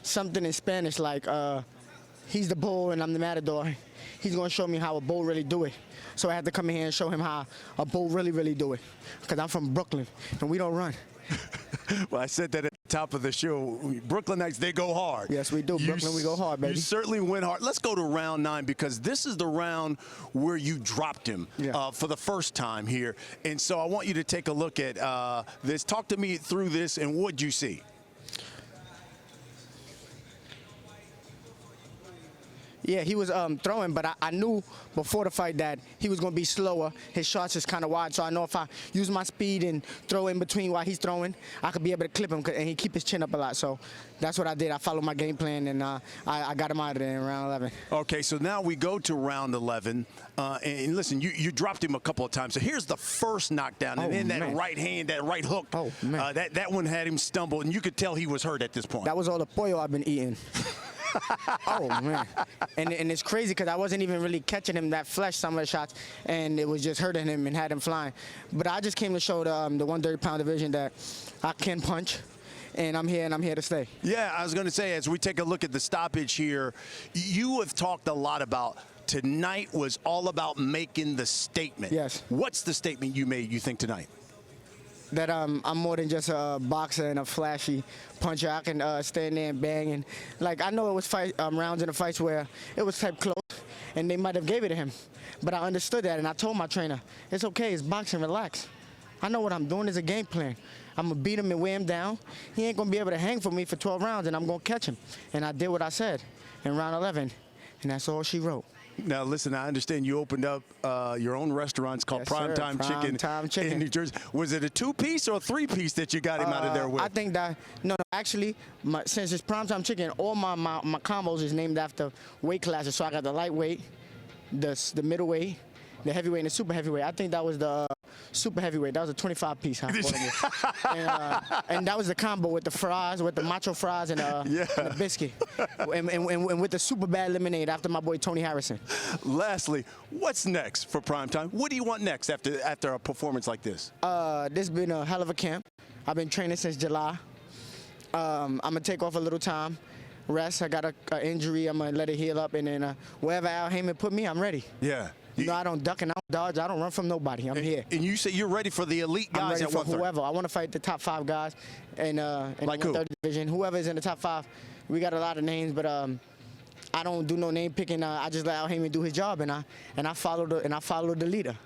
Speaker 13: something in Spanish like, he's the bull and I'm the matador. He's going to show me how a bull really do it. So I had to come in here and show him how a bull really do it. Because I'm from Brooklyn, and we don't run.
Speaker 8: Well, I said that at the top of the show. Brooklynites, they go hard.
Speaker 13: Yes, we do. Brooklyn, we go hard, baby.
Speaker 8: You certainly went hard. Let's go to round 9 because this is the round where you dropped him for the first time here. And so I want you to take a look at this. Talk to me through this, and what'd you see?
Speaker 13: Yeah, he was throwing, but I knew before the fight that he was going to be slower. His shots is kind of wide, so I know if I use my speed and throw in between while he's throwing, I could be able to clip him, and he keep his chin up a lot. So that's what I did. I followed my game plan, and I got him out of there in round 11. Okay,
Speaker 8: so now we go to round 11. And listen, you dropped him a couple of times. So here's the first knockdown, and then that right hand, that right hook, that one had him stumble, and you could tell he was hurt at this point.
Speaker 13: That was all the pollo I've been eating. Oh, man. And it's crazy because I wasn't even really catching him that flesh, some of the shots, and it was just hurting him and had him flying. But I just came to show the 130-pound division that I can punch, and I'm here to stay.
Speaker 8: Yeah, I was going to say, as we take a look at the stoppage here, you have talked a lot about tonight was all about making the statement.
Speaker 13: Yes.
Speaker 8: What's the statement you made, you think, tonight?
Speaker 13: That I'm more than just a boxer and a flashy puncher. I can stand there and bang. And, like, I know it was rounds in the fights where it was type close, and they might have gave it to him. But I understood that, and I told my trainer, it's okay, it's boxing, relax. I know what I'm doing is a game plan. I'm going to beat him and weigh him down. He ain't going to be able to hang for me for 12 rounds, and I'm going to catch him. And I did what I said in round 11, and that's all she wrote.
Speaker 8: Now, listen, I understand you opened up your own restaurant. It's called Primetime Chicken in New Jersey. Was it a 2-piece or a 3-piece that you got him out of there with?
Speaker 13: I think that, no, actually, since it's Primetime Chicken, all my combos is named after weight classes. So I got the lightweight, the middleweight, the heavyweight, and the super heavyweight. I think that was the super heavyweight. That was a 25-piece. And that was the combo with the fries, with the macho fries and the biscuit. And with the super bad lemonade after my boy Tony Harrison.
Speaker 8: Lastly, what's next for Primetime? What do you want next after a performance like this?
Speaker 13: This has been a hell of a camp. I've been training since July. I'm going to take off a little time, rest. I got an injury. I'm going to let it heal up. And then wherever Al Heyman put me, I'm ready.
Speaker 8: Yeah.
Speaker 13: I don't duck and I don't dodge. I don't run from nobody. I'm here.
Speaker 8: And you say you're ready for the elite guys.
Speaker 13: I'm ready
Speaker 8: at
Speaker 13: for whoever. I want to fight the top 5 guys in the 130 division. Whoever's in the top 5. We got a lot of names, but I don't do no name picking. I just let Al Heyman do his job, and I follow the leader.